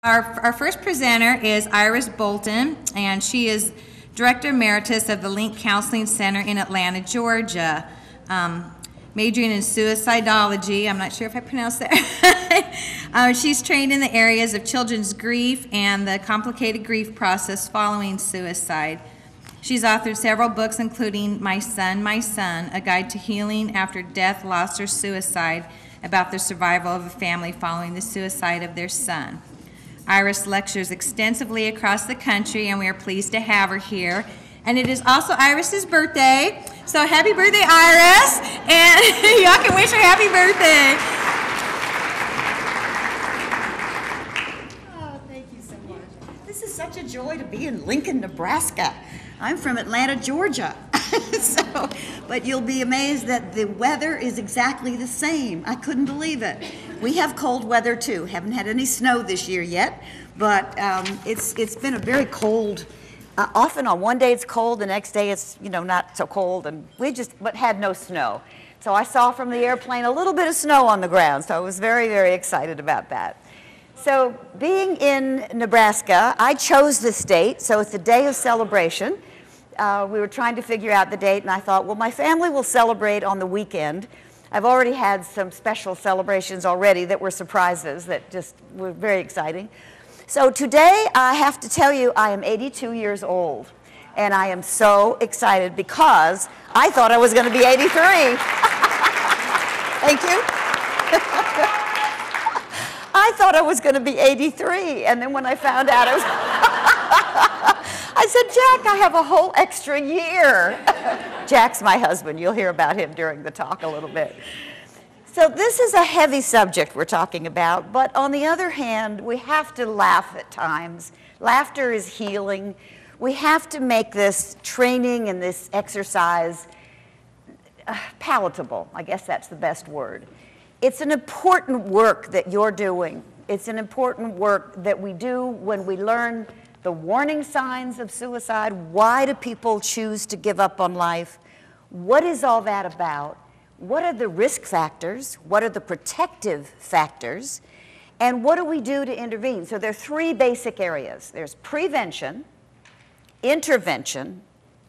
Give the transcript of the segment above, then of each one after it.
Our first presenter is Iris Bolton, and she is Director Emeritus of the Link Counseling Center in Atlanta, Georgia. Majoring in Suicidology, I'm not sure if I pronounced that right. She's trained in the areas of children's grief and the complicated grief process following suicide. She's authored several books, including My Son, A Guide to Healing After Death, Loss, or Suicide, about the survival of a family following the suicide of their son. Iris lectures extensively across the country, and we are pleased to have her here. And it is also Iris's birthday, so happy birthday, Iris! And y'all can wish her happy birthday. Oh, thank you so much. This is such a joy to be in Lincoln, Nebraska. I'm from Atlanta, Georgia. But you'll be amazed that the weather is exactly the same. I couldn't believe it. We have cold weather too. Haven't had any snow this year yet, but it's been a very cold. Often on one day it's cold, the next day it's not so cold, and but had no snow. So I saw from the airplane a little bit of snow on the ground, so I was very, very excited about that. So being in Nebraska, I chose this date, so it's a day of celebration. We were trying to figure out the date, and I thought, well, my family will celebrate on the weekend. I've already had some special celebrations already that were surprises that just were very exciting. So today, I have to tell you, I am 82 years old, and I am so excited because I thought I was going to be 83. Thank you. I thought I was going to be 83, and then when I found out I was... I said, Jack, I have a whole extra year. Jack's my husband. You'll hear about him during the talk a little bit. So this is a heavy subject we're talking about, but on the other hand, we have to laugh at times. Laughter is healing. We have to make this training and this exercise palatable. I guess that's the best word. It's an important work that you're doing. It's an important work that we do when we learn the warning signs of suicide. Why do people choose to give up on life? What is all that about? What are the risk factors? What are the protective factors? And what do we do to intervene? So there are three basic areas. There's prevention, intervention,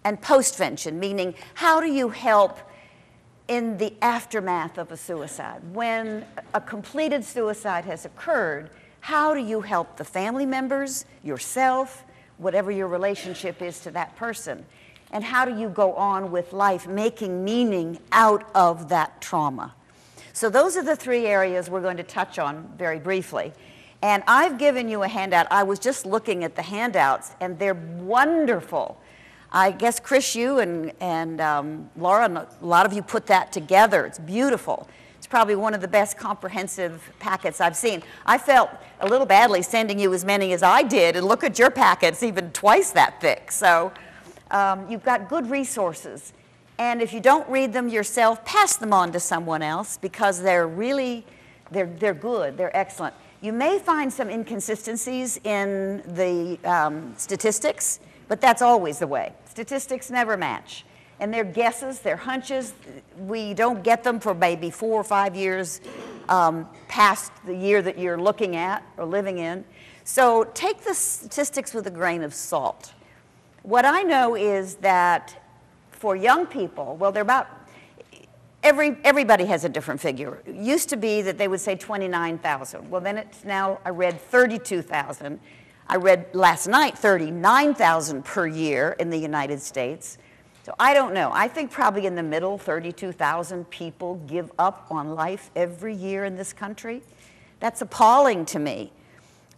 and postvention, meaning how do you help in the aftermath of a suicide? When a completed suicide has occurred, how do you help the family members, yourself, whatever your relationship is to that person? And how do you go on with life, making meaning out of that trauma? So those are the three areas we're going to touch on very briefly. And I've given you a handout. I was just looking at the handouts, and they're wonderful. I guess, Chris, you and Laura, a lot of you put that together. It's beautiful. It's probably one of the best comprehensive packets I've seen. I felt a little badly sending you as many as I did, and look at your packets, even twice that thick. So you've got good resources. And if you don't read them yourself, pass them on to someone else, because they're really, they're good, they're excellent. You may find some inconsistencies in the statistics, but that's always the way. Statistics never match. And they're guesses, they're hunches. We don't get them for maybe 4 or 5 years past the year that you're looking at or living in. So take the statistics with a grain of salt. What I know is that for young people, well, they're about, everybody has a different figure. It used to be that they would say 29,000. Well, then it's now, I read 32,000. I read last night 39,000 per year in the United States. So I don't know. I think probably in the middle, 32,000 people give up on life every year in this country. That's appalling to me.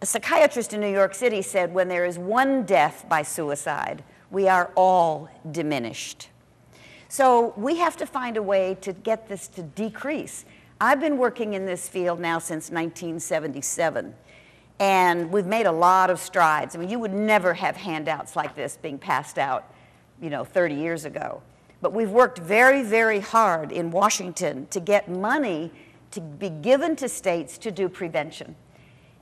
A psychiatrist in New York City said, when there is one death by suicide, we are all diminished. So we have to find a way to get this to decrease. I've been working in this field now since 1977. And we've made a lot of strides. I mean, you would never have handouts like this being passed out 30 years ago. But we've worked very, very hard in Washington to get money to be given to states to do prevention.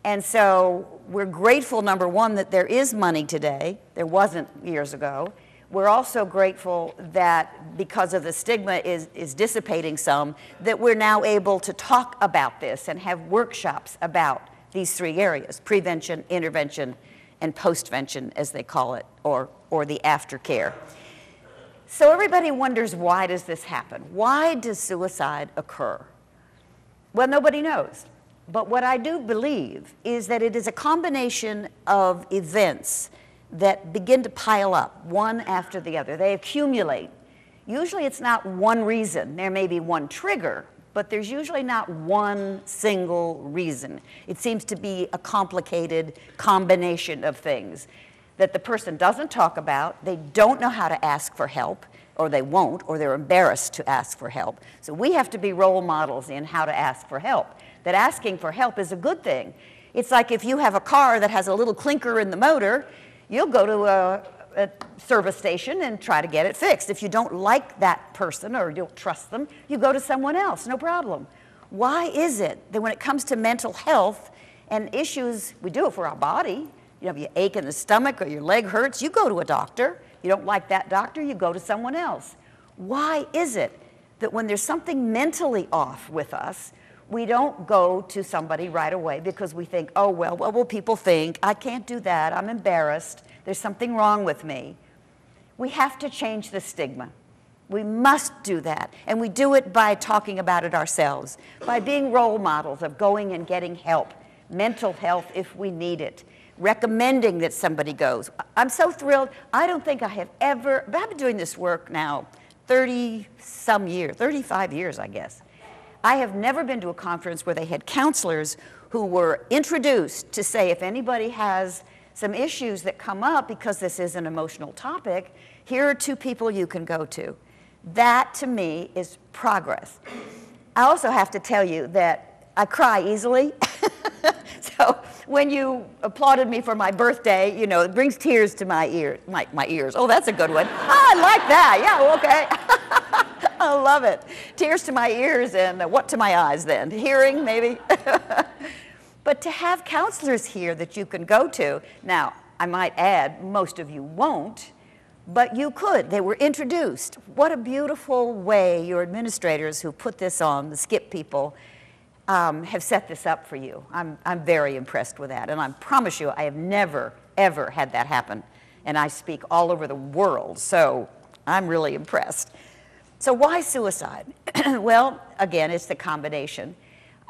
And so we're grateful, number one, that there is money today. There wasn't years ago. We're also grateful that because of the stigma is dissipating some, that we're now able to talk about this and have workshops about these three areas: prevention, intervention, and postvention, as they call it, or the aftercare. So everybody wonders, why does this happen? Why does suicide occur? Well, nobody knows. But what I do believe is that it is a combination of events that begin to pile up, one after the other. They accumulate. Usually it's not one reason. There may be one trigger, but there's usually not one single reason. It seems to be a complicated combination of things that the person doesn't talk about. They don't know how to ask for help, or they won't, or they're embarrassed to ask for help. So we have to be role models in how to ask for help. That asking for help is a good thing. It's like if you have a car that has a little clinker in the motor, you'll go to a service station and try to get it fixed. If you don't like that person or you don't trust them, you go to someone else, no problem. Why is it that when it comes to mental health and issues, we do it for our body? You know, if you ache in the stomach or your leg hurts, you go to a doctor. You don't like that doctor, you go to someone else. Why is it that when there's something mentally off with us, we don't go to somebody right away because we think, oh, well, what will people think? I can't do that. I'm embarrassed. There's something wrong with me. We have to change the stigma. We must do that. And we do it by talking about it ourselves, by being role models of going and getting help, mental health if we need it, recommending that somebody goes. I'm so thrilled. I don't think I have ever, but I've been doing this work now 30-some years, 35 years, I guess. I have never been to a conference where they had counselors who were introduced to say, if anybody has some issues that come up because this is an emotional topic, here are two people you can go to. That, to me, is progress. I also have to tell you that I cry easily. So when you applauded me for my birthday, you know, it brings tears to my ears. My ears. Oh, that's a good one. Oh, I like that. Yeah, okay. I love it. Tears to my ears and what to my eyes then? Hearing, maybe? But to have counselors here that you can go to, now, I might add, most of you won't, but you could. They were introduced. What a beautiful way your administrators who put this on, the SCIP people, have set this up for you. I'm very impressed with that. And I promise you, I have never, ever had that happen. And I speak all over the world, so I'm really impressed. So why suicide? Well, again, it's the combination.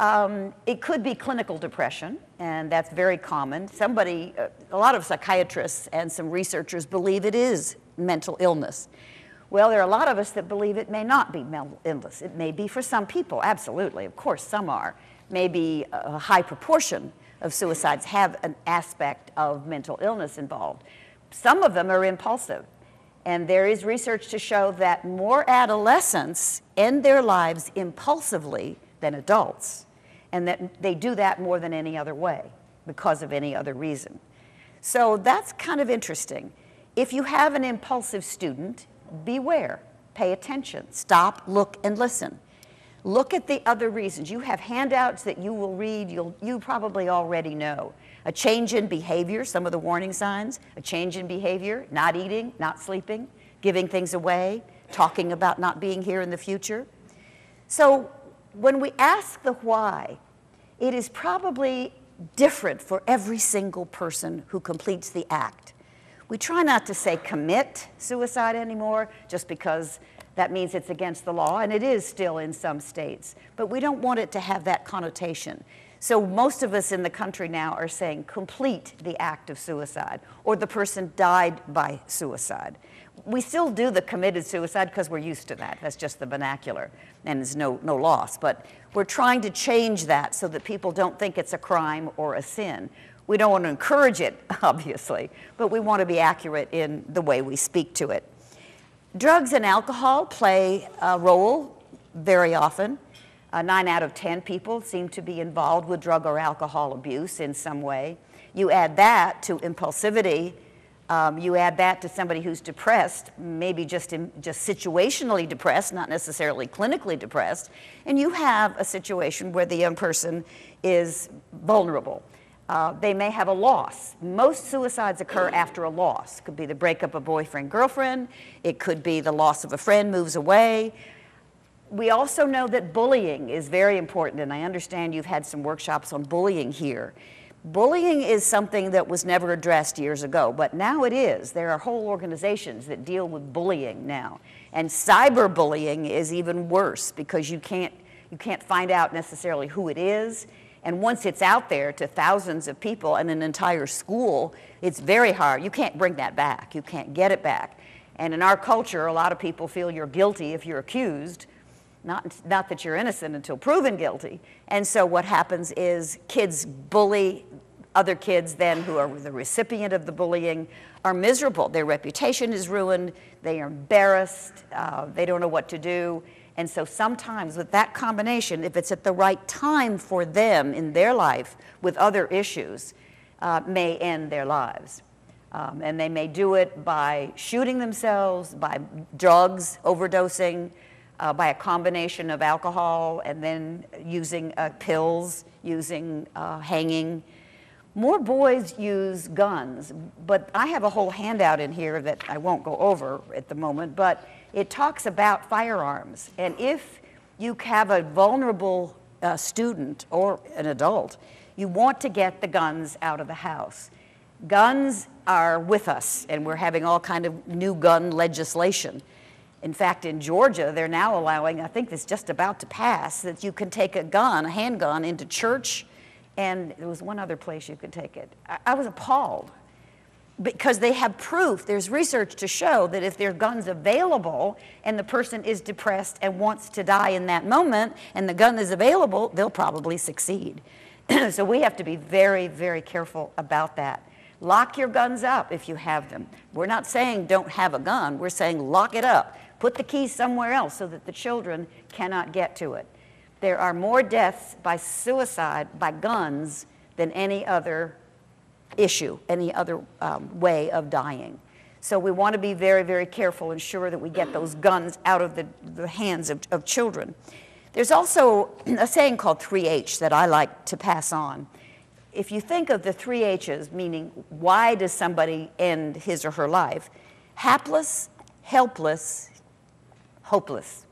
It could be clinical depression, and that's very common. A lot of psychiatrists and some researchers believe it is mental illness. Well, there are a lot of us that believe it may not be mental illness. It may be for some people, absolutely. Of course, some are. Maybe a high proportion of suicides have an aspect of mental illness involved. Some of them are impulsive. And there is research to show that more adolescents end their lives impulsively than adults, and that they do that more than any other way because of any other reason. So that's kind of interesting. If you have an impulsive student, beware, pay attention, stop, look, and listen. Look at the other reasons. You have handouts that you will read, you probably already know. A change in behavior, some of the warning signs, a change in behavior, not eating, not sleeping, giving things away, talking about not being here in the future. So when we ask the why, it is probably different for every single person who completes the act. We try not to say commit suicide anymore, just because that means it's against the law, and it is still in some states. But we don't want it to have that connotation. So most of us in the country now are saying complete the act of suicide, or the person died by suicide. We still do the committed suicide because we're used to that. That's just the vernacular, and there's no loss. But we're trying to change that so that people don't think it's a crime or a sin. We don't want to encourage it, obviously, but we want to be accurate in the way we speak to it. Drugs and alcohol play a role very often. 9 out of 10 people seem to be involved with drug or alcohol abuse in some way. You add that to impulsivity, you add that to somebody who's depressed, maybe just situationally depressed, not necessarily clinically depressed, and you have a situation where the young person is vulnerable. They may have a loss. Most suicides occur after a loss. It could be the breakup of boyfriend, girlfriend. It could be the loss of a friend moves away. We also know that bullying is very important, and I understand you've had some workshops on bullying here. Bullying is something that was never addressed years ago, but now it is. There are whole organizations that deal with bullying now. And cyberbullying is even worse because you can't find out necessarily who it is. And once it's out there to thousands of people and an entire school, it's very hard. You can't bring that back. You can't get it back. And in our culture, a lot of people feel you're guilty if you're accused, not that you're innocent until proven guilty. And so what happens is kids bully other kids then who are the recipient of the bullying are miserable. Their reputation is ruined. They are embarrassed. They don't know what to do. And so sometimes with that combination, if it's at the right time for them in their life with other issues, may end their lives. And they may do it by shooting themselves, by drugs, overdosing, by a combination of alcohol and then using pills, using hanging. More boys use guns, but I have a whole handout in here that I won't go over at the moment, but it talks about firearms. And if you have a vulnerable student or an adult, you want to get the guns out of the house. Guns are with us, and we're having all kind of new gun legislation. In fact, in Georgia, they're now allowing, I think it's just about to pass, that you can take a gun, a handgun, into church, and there was one other place you could take it. I was appalled because they have proof, there's research to show that if there are guns available and the person is depressed and wants to die in that moment and the gun is available, they'll probably succeed. So we have to be very, very careful about that. Lock your guns up if you have them. We're not saying don't have a gun, we're saying lock it up. Put the key somewhere else so that the children cannot get to it. There are more deaths by suicide by guns than any other issue, any other way of dying. So we want to be very, very careful and sure that we get those guns out of the hands of children. There's also a saying called 3H that I like to pass on. If you think of the 3 H's, meaning why does somebody end his or her life? Hapless, helpless, hopeless.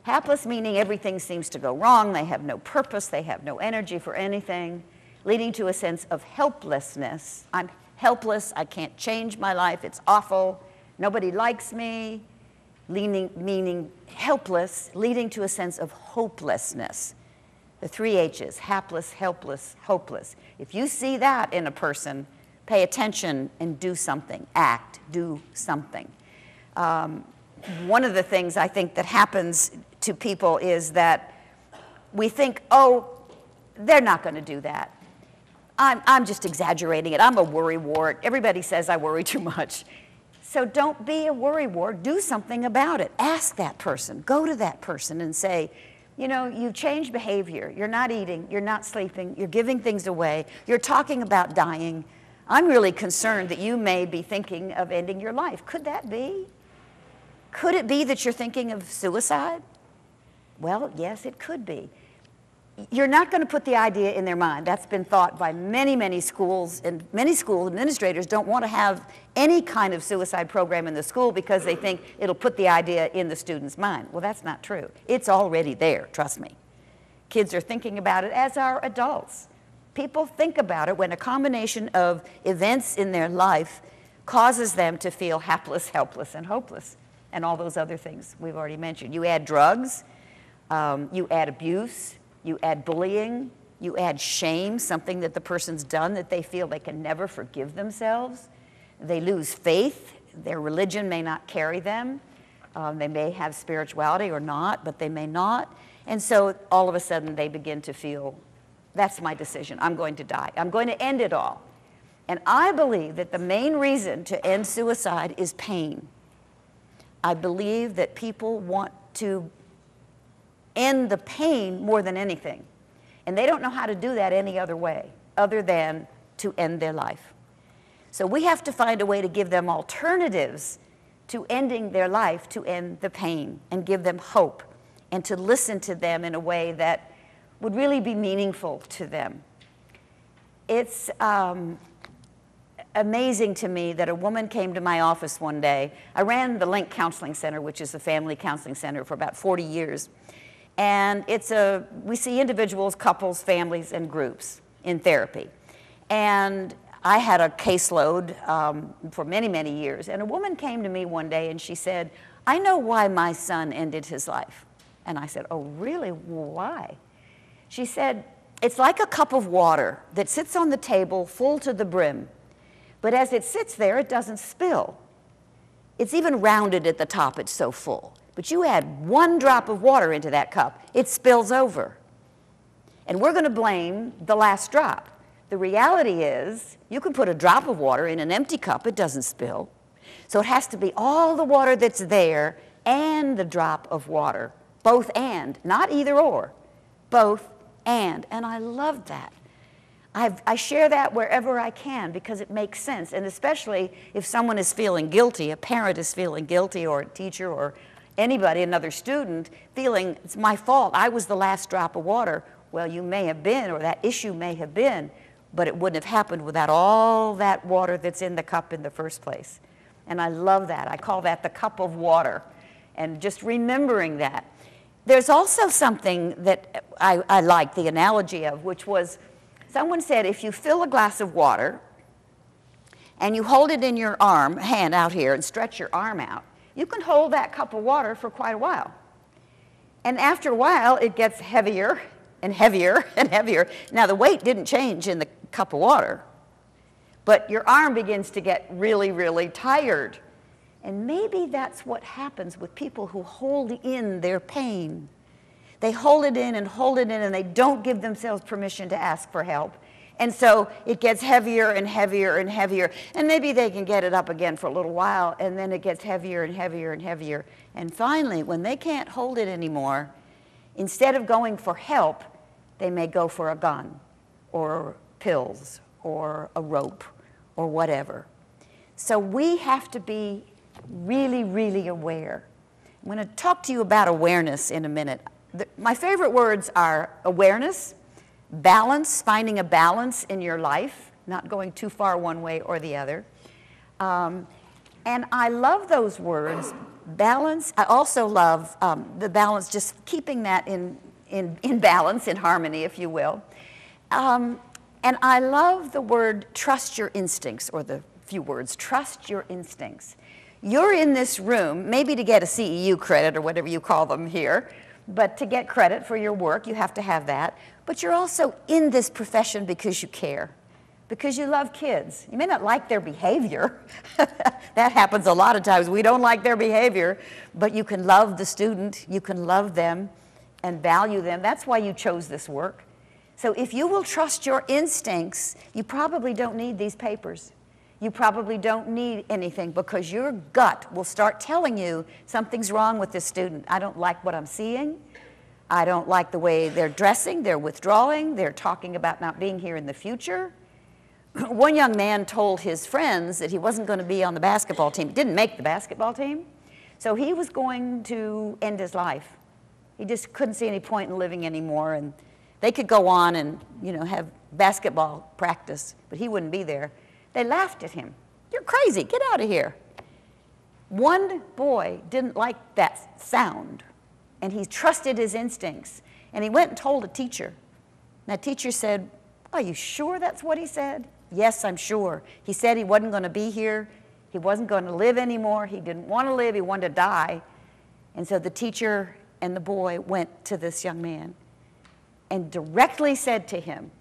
Hapless meaning everything seems to go wrong, they have no purpose, they have no energy for anything, leading to a sense of helplessness. I'm helpless, I can't change my life, it's awful, nobody likes me, meaning helpless, leading to a sense of hopelessness. The 3 H's, hapless, helpless, hopeless. If you see that in a person, pay attention and do something, act, do something. One of the things I think that happens to people is that we think, oh, they're not going to do that. I'm just exaggerating it. I'm a worrywart. Everybody says I worry too much. So don't be a worrywart. Do something about it. Ask that person. Go to that person and say, you know, you've changed behavior. You're not eating. You're not sleeping. You're giving things away. You're talking about dying. I'm really concerned that you may be thinking of ending your life. Could that be? Could it be that you're thinking of suicide? Well, yes, it could be. You're not going to put the idea in their mind. That's been thought by many, many schools, and many school administrators don't want to have any kind of suicide program in the school because they think it'll put the idea in the student's mind. Well, that's not true. It's already there, trust me. Kids are thinking about it, as are adults. People think about it when a combination of events in their life causes them to feel hapless, helpless, and hopeless, and all those other things we've already mentioned. You add drugs, you add abuse, you add bullying, you add shame, something that the person's done that they feel they can never forgive themselves. They lose faith. Their religion may not carry them. They may have spirituality or not, but they may not. And so all of a sudden they begin to feel, that's my decision. I'm going to die. I'm going to end it all. And I believe that the main reason to end suicide is pain. I believe that people want to end the pain more than anything. And they don't know how to do that any other way other than to end their life. So we have to find a way to give them alternatives to ending their life, to end the pain and give them hope and to listen to them in a way that would really be meaningful to them. It's, amazing to me that a woman came to my office one day. I ran the Link Counseling Center, which is a family counseling center, for about 40 years. And we see individuals, couples, families, and groups in therapy. And I had a caseload for many, many years. And a woman came to me one day and she said, I know why my son ended his life. And I said, oh, really? Why? She said, it's like a cup of water that sits on the table full to the brim. But as it sits there, it doesn't spill. It's even rounded at the top, it's so full. But you add one drop of water into that cup, it spills over. And we're going to blame the last drop. The reality is, you can put a drop of water in an empty cup, it doesn't spill. So it has to be all the water that's there and the drop of water. Both and, not either or. Both and I love that. I share that wherever I can because it makes sense, and especially if someone is feeling guilty, a parent is feeling guilty, or a teacher, or anybody, another student, feeling it's my fault, I was the last drop of water. Well, you may have been, or that issue may have been, but it wouldn't have happened without all that water that's in the cup in the first place. And I love that. I call that the cup of water, and just remembering that. There's also something that I like the analogy of, which was, someone said, if you fill a glass of water and you hold it in your hand out here, and stretch your arm out, you can hold that cup of water for quite a while. And after a while, it gets heavier and heavier and heavier. Now, the weight didn't change in the cup of water, but your arm begins to get really, really tired. And maybe that's what happens with people who hold in their pain. They hold it in, and they don't give themselves permission to ask for help. And so it gets heavier and heavier and heavier. And maybe they can get it up again for a little while, and then it gets heavier and heavier and heavier. And finally, when they can't hold it anymore, instead of going for help, they may go for a gun, or pills, or a rope, or whatever. So we have to be really, really aware. I'm going to talk to you about awareness in a minute. My favorite words are awareness, balance, finding a balance in your life, not going too far one way or the other. And I love those words, balance. I also love the balance, just keeping that in balance, in harmony, if you will. And I love the word trust your instincts, or the few words, trust your instincts. You're in this room, maybe to get a CEU credit, or whatever you call them here, but to get credit for your work, you have to have that. But you're also in this profession because you care, because you love kids. You may not like their behavior. That happens a lot of times. We don't like their behavior, but you can love the student, you can love them and value them. That's why you chose this work. So if you will trust your instincts, you probably don't need these papers. You probably don't need anything, because your gut will start telling you something's wrong with this student. I don't like what I'm seeing. I don't like the way they're dressing, they're withdrawing, they're talking about not being here in the future. One young man told his friends that he wasn't going to be on the basketball team. He didn't make the basketball team, so he was going to end his life. He just couldn't see any point in living anymore, and they could go on and, have basketball practice, but he wouldn't be there. They laughed at him. You're crazy, get out of here. One boy didn't like that sound, and he trusted his instincts, and he went and told a teacher. And that teacher said, are you sure that's what he said? Yes, I'm sure. He said he wasn't going to be here. He wasn't going to live anymore. He didn't want to live. He wanted to die. And so the teacher and the boy went to this young man and directly said to him,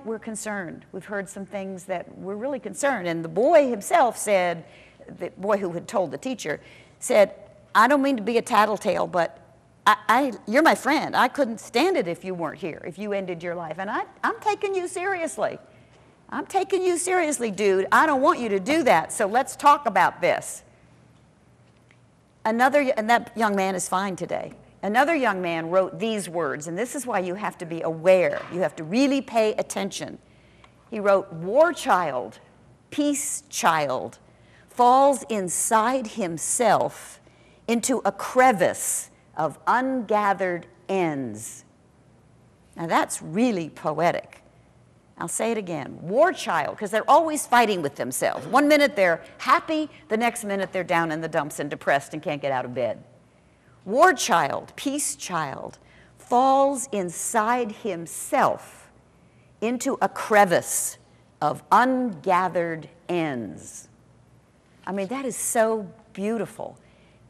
we're concerned. We've heard some things that we're really concerned. And the boy himself said, the boy who had told the teacher, said, I don't mean to be a tattletale, but you're my friend. I couldn't stand it if you weren't here, if you ended your life. And I'm taking you seriously. I'm taking you seriously, dude. I don't want you to do that, so let's talk about this. And that young man is fine today. Another young man wrote these words, and this is why you have to be aware. You have to really pay attention. He wrote, war child, peace child, falls inside himself into a crevice of ungathered ends. Now that's really poetic. I'll say it again, war child, because they're always fighting with themselves. One minute they're happy, the next minute they're down in the dumps and depressed and can't get out of bed. War child, peace child, falls inside himself into a crevice of ungathered ends. I mean, that is so beautiful.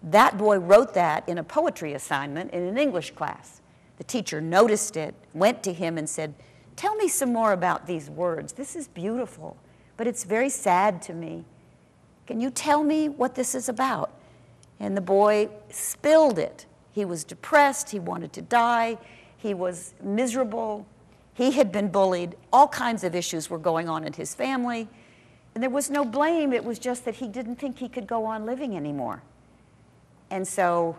That boy wrote that in a poetry assignment in an English class. The teacher noticed it, went to him and said, "Tell me some more about these words. This is beautiful, but it's very sad to me. Can you tell me what this is about?" And the boy spilled it. He was depressed, he wanted to die, he was miserable, he had been bullied, all kinds of issues were going on in his family, and there was no blame, it was just that he didn't think he could go on living anymore. And so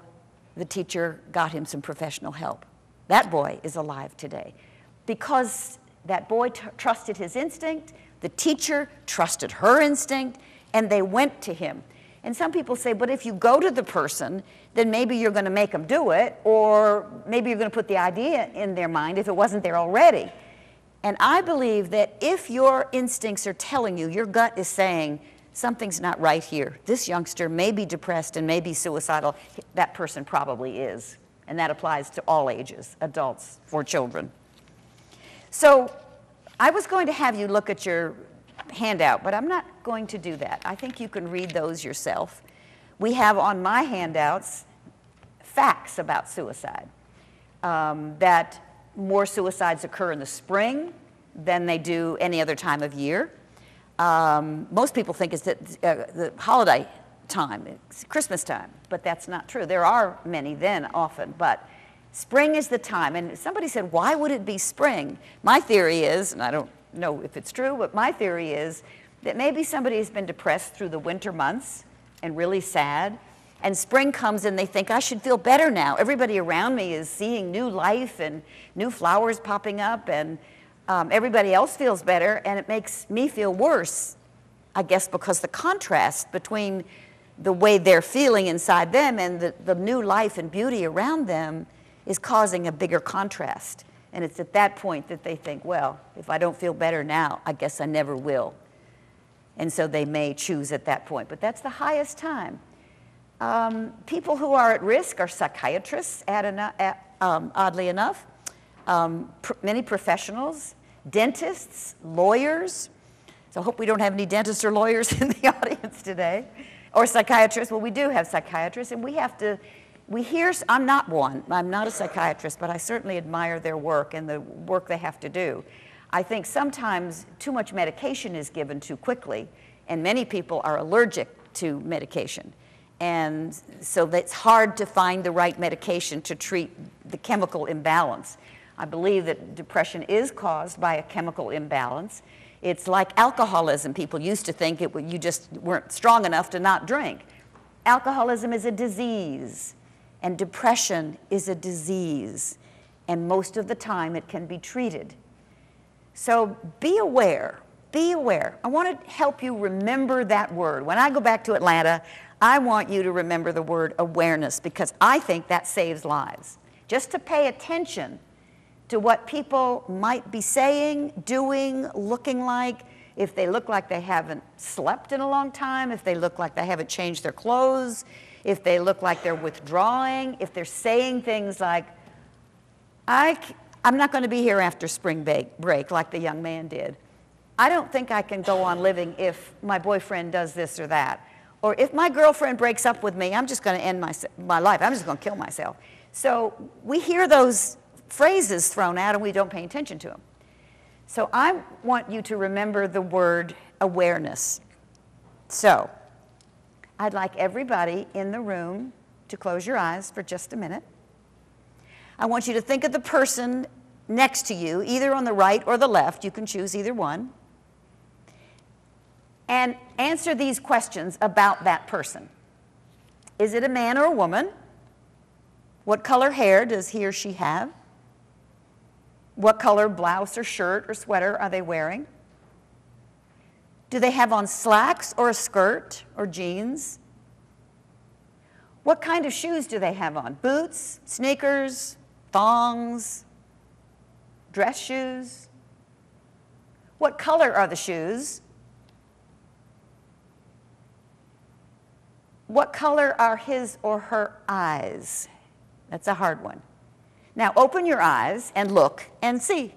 the teacher got him some professional help. That boy is alive today. Because that boy trusted his instinct, the teacher trusted her instinct, and they went to him. And some people say, but if you go to the person, then maybe you're going to make them do it, or maybe you're going to put the idea in their mind if it wasn't there already. And I believe that if your instincts are telling you, your gut is saying, something's not right here, this youngster may be depressed and may be suicidal, that person probably is. And that applies to all ages, adults or children. So I was going to have you look at your handout, but I'm not going to do that. I think you can read those yourself. We have on my handouts facts about suicide, that more suicides occur in the spring than they do any other time of year. Most people think it's the holiday time, it's Christmas time, but that's not true. There are many then often, but spring is the time. And somebody said, why would it be spring? My theory is, and I don't know if it's true, but my theory is that maybe somebody has been depressed through the winter months and really sad, and spring comes and they think, I should feel better now. Everybody around me is seeing new life and new flowers popping up, and everybody else feels better, and it makes me feel worse, I guess, because the contrast between the way they're feeling inside them and the new life and beauty around them is causing a bigger contrast. And it's at that point that they think, well, if I don't feel better now, I guess I never will. And so they may choose at that point. But that's the highest time. People who are at risk are psychiatrists, oddly enough, many professionals, dentists, lawyers. So I hope we don't have any dentists or lawyers in the audience today. Or psychiatrists. Well, we do have psychiatrists, and I'm not one. I'm not a psychiatrist, but I certainly admire their work and the work they have to do. I think sometimes too much medication is given too quickly, and many people are allergic to medication. And so it's hard to find the right medication to treat the chemical imbalance. I believe that depression is caused by a chemical imbalance. It's like alcoholism. People used to think you just weren't strong enough to not drink. Alcoholism is a disease, and depression is a disease, and most of the time it can be treated. So be aware, be aware. I want to help you remember that word. When I go back to Atlanta, I want you to remember the word awareness, because I think that saves lives. Just to pay attention to what people might be saying, doing, looking like, if they look like they haven't slept in a long time, if they look like they haven't changed their clothes, if they look like they're withdrawing, if they're saying things like, I'm not going to be here after spring break like the young man did. I don't think I can go on living if my boyfriend does this or that. Or if my girlfriend breaks up with me, I'm just going to end my life. I'm just going to kill myself. So we hear those phrases thrown out and we don't pay attention to them. So I want you to remember the word awareness. So I'd like everybody in the room to close your eyes for just a minute. I want you to think of the person next to you, either on the right or the left. You can choose either one. And answer these questions about that person. Is it a man or a woman? What color hair does he or she have? What color blouse or shirt or sweater are they wearing? Do they have on slacks or a skirt or jeans? What kind of shoes do they have on? Boots, sneakers, thongs, dress shoes? What color are the shoes? What color are his or her eyes? That's a hard one. Now open your eyes and look and see.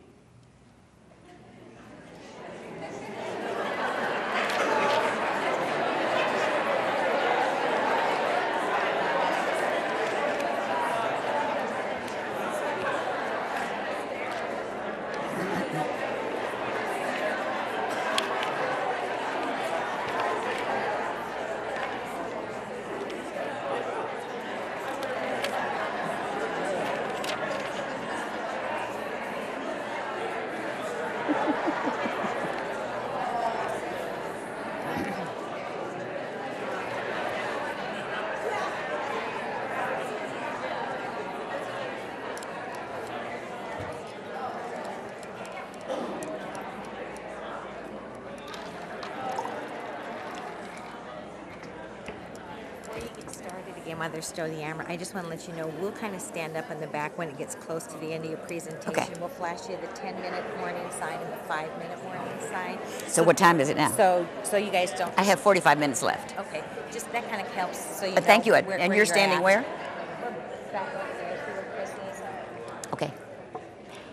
While they're still the camera, I just want to let you know we'll kind of stand up in the back when it gets close to the end of your presentation. Okay. We'll flash you the 10-minute warning sign and the 5-minute warning sign. So what time is it now? So you guys don't. I have 45 minutes left. Okay, just that kind of helps. So you. But thank you, Ed. Where, And where you're standing at. where? We're back over there. See where Chris is? Okay.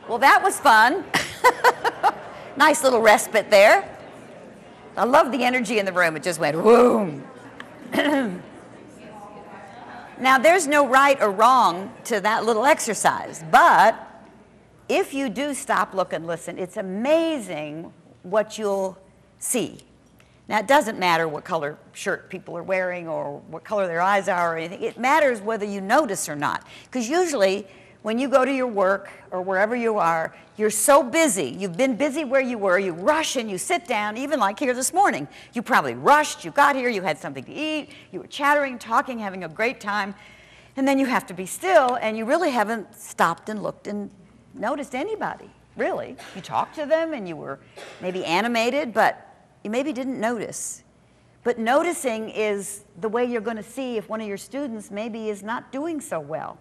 Well, that was fun. Nice little respite there. I love the energy in the room. It just went boom. Now, there's no right or wrong to that little exercise, but if you do stop, look, and listen, it's amazing what you'll see. Now, it doesn't matter what color shirt people are wearing or what color their eyes are or anything. It matters whether you notice or not, because usually when you go to your work or wherever you are, you're so busy. You've been busy where you were. You rush and you sit down, even like here this morning. You probably rushed. You got here. You had something to eat. You were chattering, talking, having a great time. And then you have to be still, and you really haven't stopped and looked and noticed anybody, really. You talked to them, and you were maybe animated, but you maybe didn't notice. But noticing is the way you're going to see if one of your students maybe is not doing so well.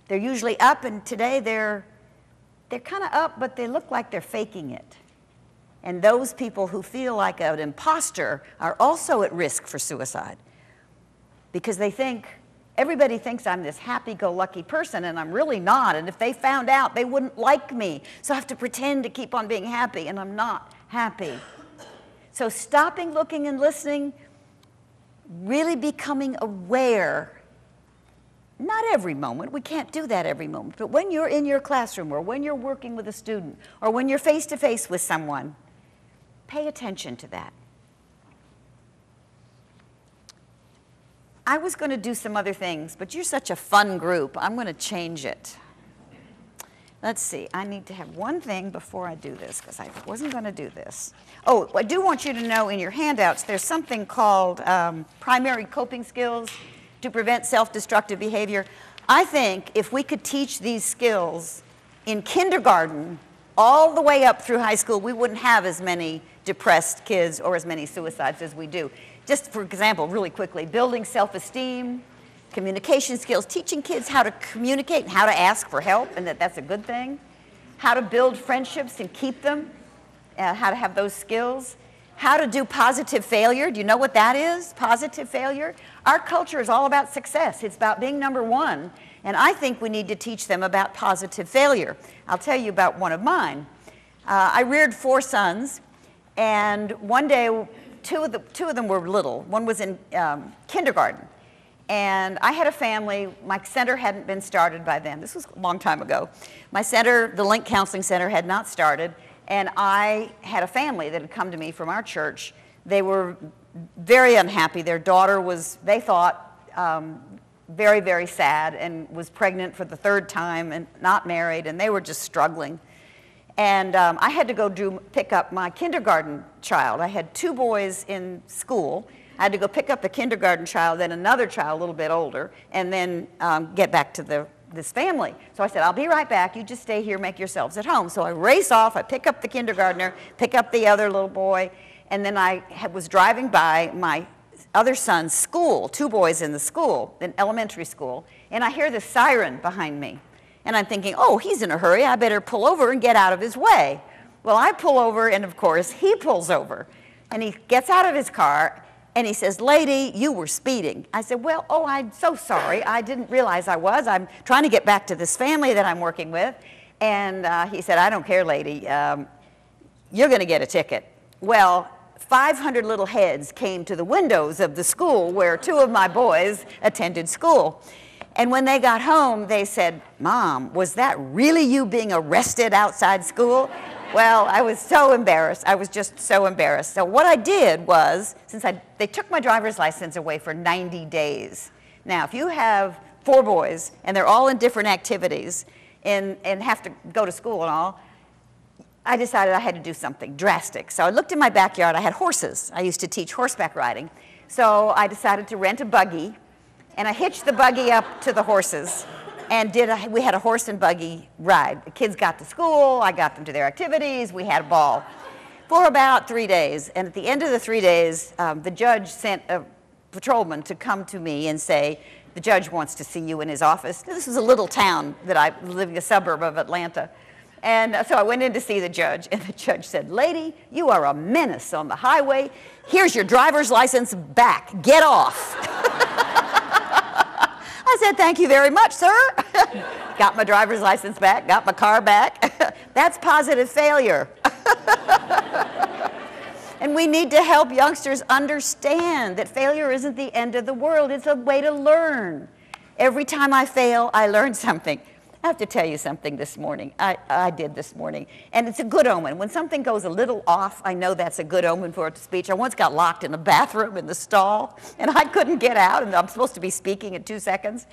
They're usually up, and today they're kind of up, but they look like they're faking it. And those people who feel like an imposter are also at risk for suicide because they think, everybody thinks I'm this happy-go-lucky person, and I'm really not. And if they found out, they wouldn't like me. So I have to pretend to keep on being happy, and I'm not happy. So stopping, looking, and listening, really becoming aware. Not every moment, we can't do that every moment, but when you're in your classroom or when you're working with a student or when you're face-to-face with someone, pay attention to that. I was going to do some other things, but you're such a fun group, I'm going to change it. Let's see, I need to have one thing before I do this, because I wasn't going to do this. Oh, I do want you to know in your handouts, there's something called primary coping skills to prevent self-destructive behavior. I think if we could teach these skills in kindergarten all the way up through high school, we wouldn't have as many depressed kids or as many suicides as we do. Just for example, really quickly, building self-esteem, communication skills, teaching kids how to communicate and how to ask for help, and that's a good thing, how to build friendships and keep them, how to have those skills, how to do positive failure. Do you know what that is, positive failure? Our culture is all about success. It's about being number one, and I think we need to teach them about positive failure. I'll tell you about one of mine. I reared 4 sons, and one day, two of them were little. One was in kindergarten. And I had a family, my center hadn't been started by then. This was a long time ago. My center, the Link Counseling Center, had not started, and I had a family that had come to me from our church. They were very unhappy. Their daughter was, they thought, very, very sad and was pregnant for the 3rd time and not married, and they were just struggling. And I had to go pick up my kindergarten child. I had 2 boys in school. I had to go pick up the kindergarten child, then another child a little bit older, and then get back to this family. So I said, I'll be right back. You just stay here, make yourselves at home. So I race off. I pick up the kindergartner, pick up the other little boy, and then I was driving by my other son's school, 2 boys in the school, in elementary school, and I hear this siren behind me. And I'm thinking, oh, he's in a hurry. I better pull over and get out of his way. Well, I pull over, and of course, he pulls over. And he gets out of his car, and he says, "Lady, you were speeding." I said, "Well, oh, I'm so sorry. I didn't realize I was. I'm trying to get back to this family that I'm working with." And he said, "I don't care, lady. You're going to get a ticket." Well, 500 little heads came to the windows of the school where 2 of my boys attended school. And when they got home, they said, "Mom, was that really you being arrested outside school?" Well, I was so embarrassed. I was just so embarrassed. So what I did was, they took my driver's license away for 90 days. Now, if you have 4 boys, and they're all in different activities, and have to go to school and all, I decided I had to do something drastic. So I looked in my backyard. I had horses. I used to teach horseback riding. So I decided to rent a buggy, and I hitched the buggy up to the horses, and we had a horse and buggy ride. The kids got to school, I got them to their activities, we had a ball for about 3 days. And at the end of the 3 days, the judge sent a patrolman to come to me and say, "The judge wants to see you in his office." This is a little town that I live in, a suburb of Atlanta. And so I went in to see the judge, and the judge said, "Lady, you are a menace on the highway. Here's your driver's license back. Get off." I said, "Thank you very much, sir." Got my driver's license back, got my car back. That's positive failure. And we need to help youngsters understand that failure isn't the end of the world. It's a way to learn. Every time I fail, I learn something. I have to tell you something this morning. I did this morning, and it's a good omen. When something goes a little off, I know that's a good omen for a speech. I once got locked in the bathroom in the stall, and I couldn't get out, and I'm supposed to be speaking in 2 seconds,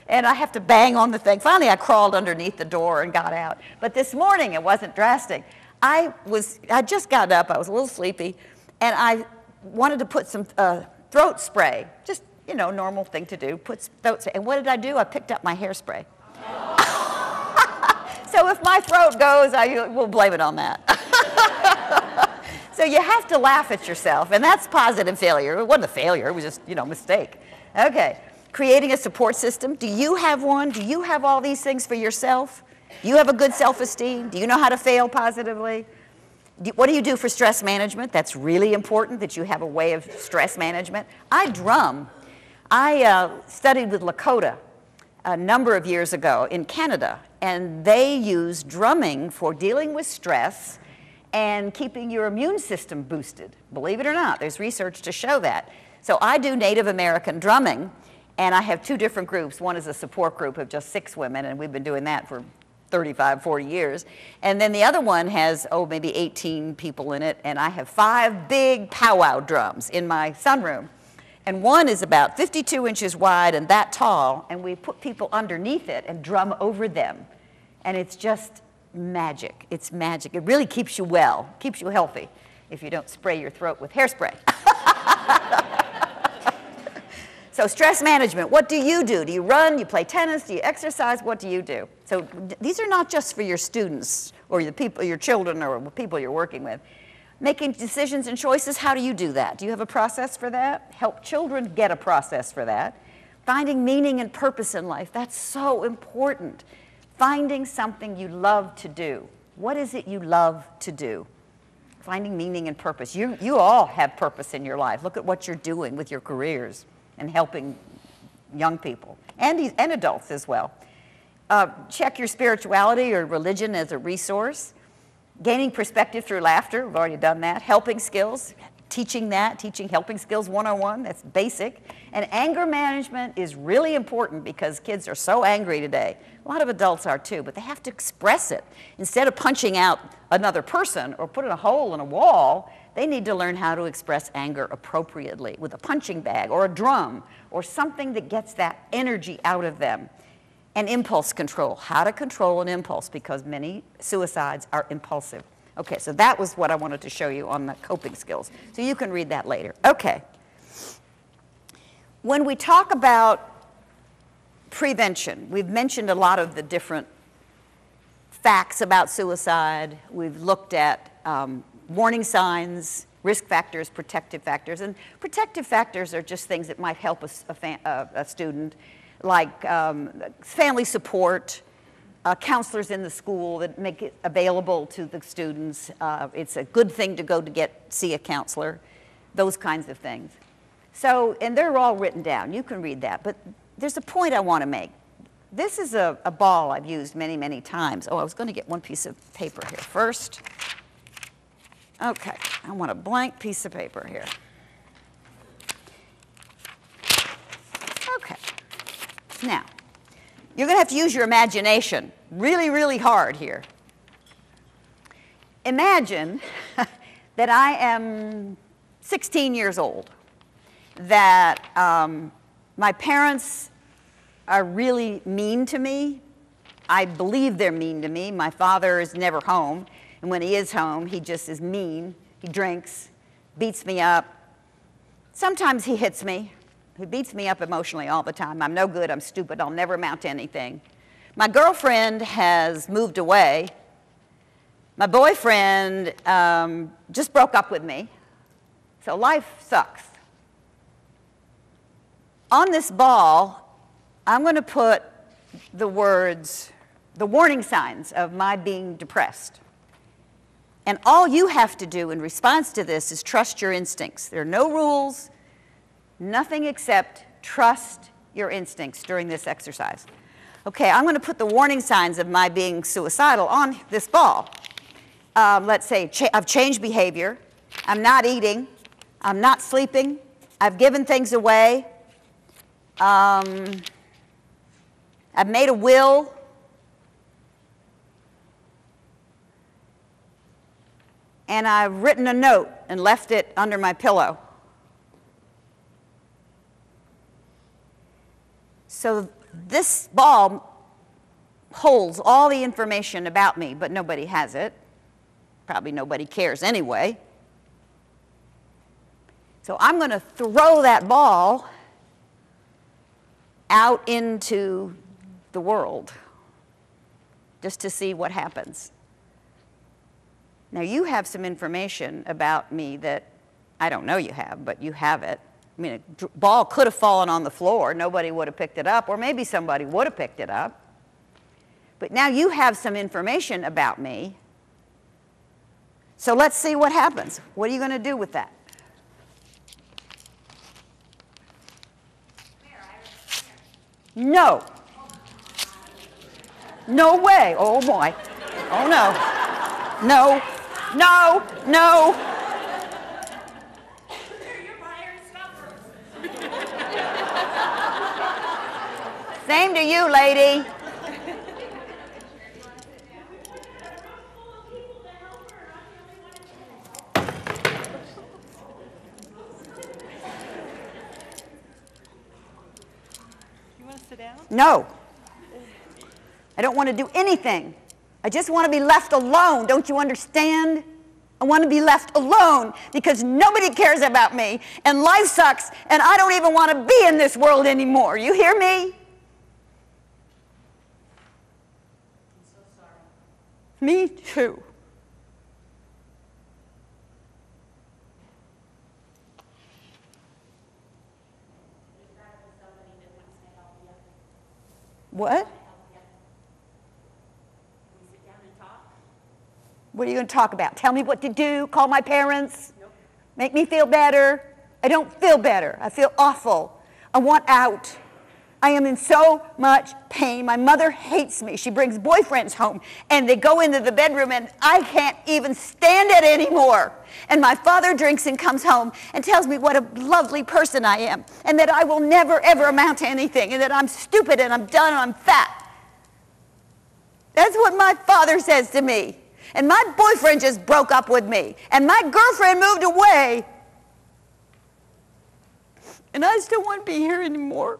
and I have to bang on the thing. Finally, I crawled underneath the door and got out. But this morning, it wasn't drastic. I just got up, I was a little sleepy, and I wanted to put some throat spray, just, normal thing to do, put throat spray. And what did I do? I picked up my hairspray. So if my throat goes, I will blame it on that. So you have to laugh at yourself, and that's positive failure. It wasn't a failure, it was just, a mistake. Okay, creating a support system. Do you have one? Do you have all these things for yourself? Do you have a good self-esteem? Do you know how to fail positively? What do you do for stress management? That's really important that you have a way of stress management. I drum. I studied with Lakota a number of years ago in Canada, and they use drumming for dealing with stress and keeping your immune system boosted. Believe it or not, there's research to show that. So I do Native American drumming, and I have 2 different groups. One is a support group of just 6 women, and we've been doing that for 35, 40 years. And then the other one has, maybe 18 people in it, and I have 5 big powwow drums in my sunroom. And one is about 52 inches wide and that tall, and we put people underneath it and drum over them. And it's just magic. It's magic. It really keeps you well, keeps you healthy if you don't spray your throat with hairspray. So stress management, what do you do? Do you run? Do you play tennis? Do you exercise? What do you do? So these are not just for your students or the people, your children or people you're working with. Making decisions and choices, how do you do that? Do you have a process for that? Help children get a process for that. Finding meaning and purpose in life, that's so important. Finding something you love to do. What is it you love to do? Finding meaning and purpose. You all have purpose in your life. Look at what you're doing with your careers and helping young people and adults as well. Check your spirituality or religion as a resource. Gaining perspective through laughter, we've already done that. Helping skills, teaching helping skills 101, that's basic. And anger management is really important because kids are so angry today. A lot of adults are too, but they have to express it. Instead of punching out another person or putting a hole in a wall, they need to learn how to express anger appropriately with a punching bag or a drum or something that gets that energy out of them. And impulse control, how to control an impulse, because many suicides are impulsive. Okay, so that was what I wanted to show you on the coping skills. So you can read that later. Okay. When we talk about prevention, we've mentioned a lot of the different facts about suicide. We've looked at warning signs, risk factors, protective factors. And protective factors are just things that might help a student, like family support, counselors in the school that make it available to the students. It's a good thing to go to see a counselor, those kinds of things. So, and they're all written down. You can read that. But there's a point I want to make. This is a ball I've used many, many times. Oh, I was going to get one piece of paper here first. Okay, I want a blank piece of paper here. Okay, now, you're going to have to use your imagination really, really hard here. Imagine that I am 16 years old, that my parents are really mean to me. I believe they're mean to me. My father is never home, and when he is home, he just is mean. He drinks, beats me up. Sometimes he hits me. He beats me up emotionally all the time. I'm no good, I'm stupid, I'll never amount to anything. My girlfriend has moved away. My boyfriend just broke up with me. So life sucks. On this ball, I'm going to put the words, the warning signs of my being depressed. And all you have to do in response to this is trust your instincts. There are no rules, nothing except trust your instincts during this exercise. Okay, I'm going to put the warning signs of my being suicidal on this ball. Let's say I've changed behavior, I'm not eating, I'm not sleeping, I've given things away, I've made a will, and I've written a note and left it under my pillow. So this ball holds all the information about me, but nobody has it. Probably nobody cares anyway. So I'm going to throw that ball out into the world just to see what happens. Now you have some information about me that I don't know you have, but you have it. I mean, a ball could have fallen on the floor, nobody would have picked it up, or maybe somebody would have picked it up. But now you have some information about me. So let's see what happens. What are you going to do with that? No. No way. Oh, boy. Oh, no. No. No. No. Same to you, lady. You want to sit down? No. I don't want to do anything. I just want to be left alone. Don't you understand? I want to be left alone because nobody cares about me and life sucks and I don't even want to be in this world anymore. You hear me? I'm so sorry. Me too. What? What are you going to talk about? Tell me what to do? Call my parents? Nope. Make me feel better? I don't feel better. I feel awful. I want out. I am in so much pain. My mother hates me. She brings boyfriends home, and they go into the bedroom, and I can't even stand it anymore. And my father drinks and comes home and tells me what a lovely person I am, and that I will never, ever amount to anything, and that I'm stupid, and I'm done, and I'm fat. That's what my father says to me. And my boyfriend just broke up with me. And my girlfriend moved away. And I still won't be here anymore.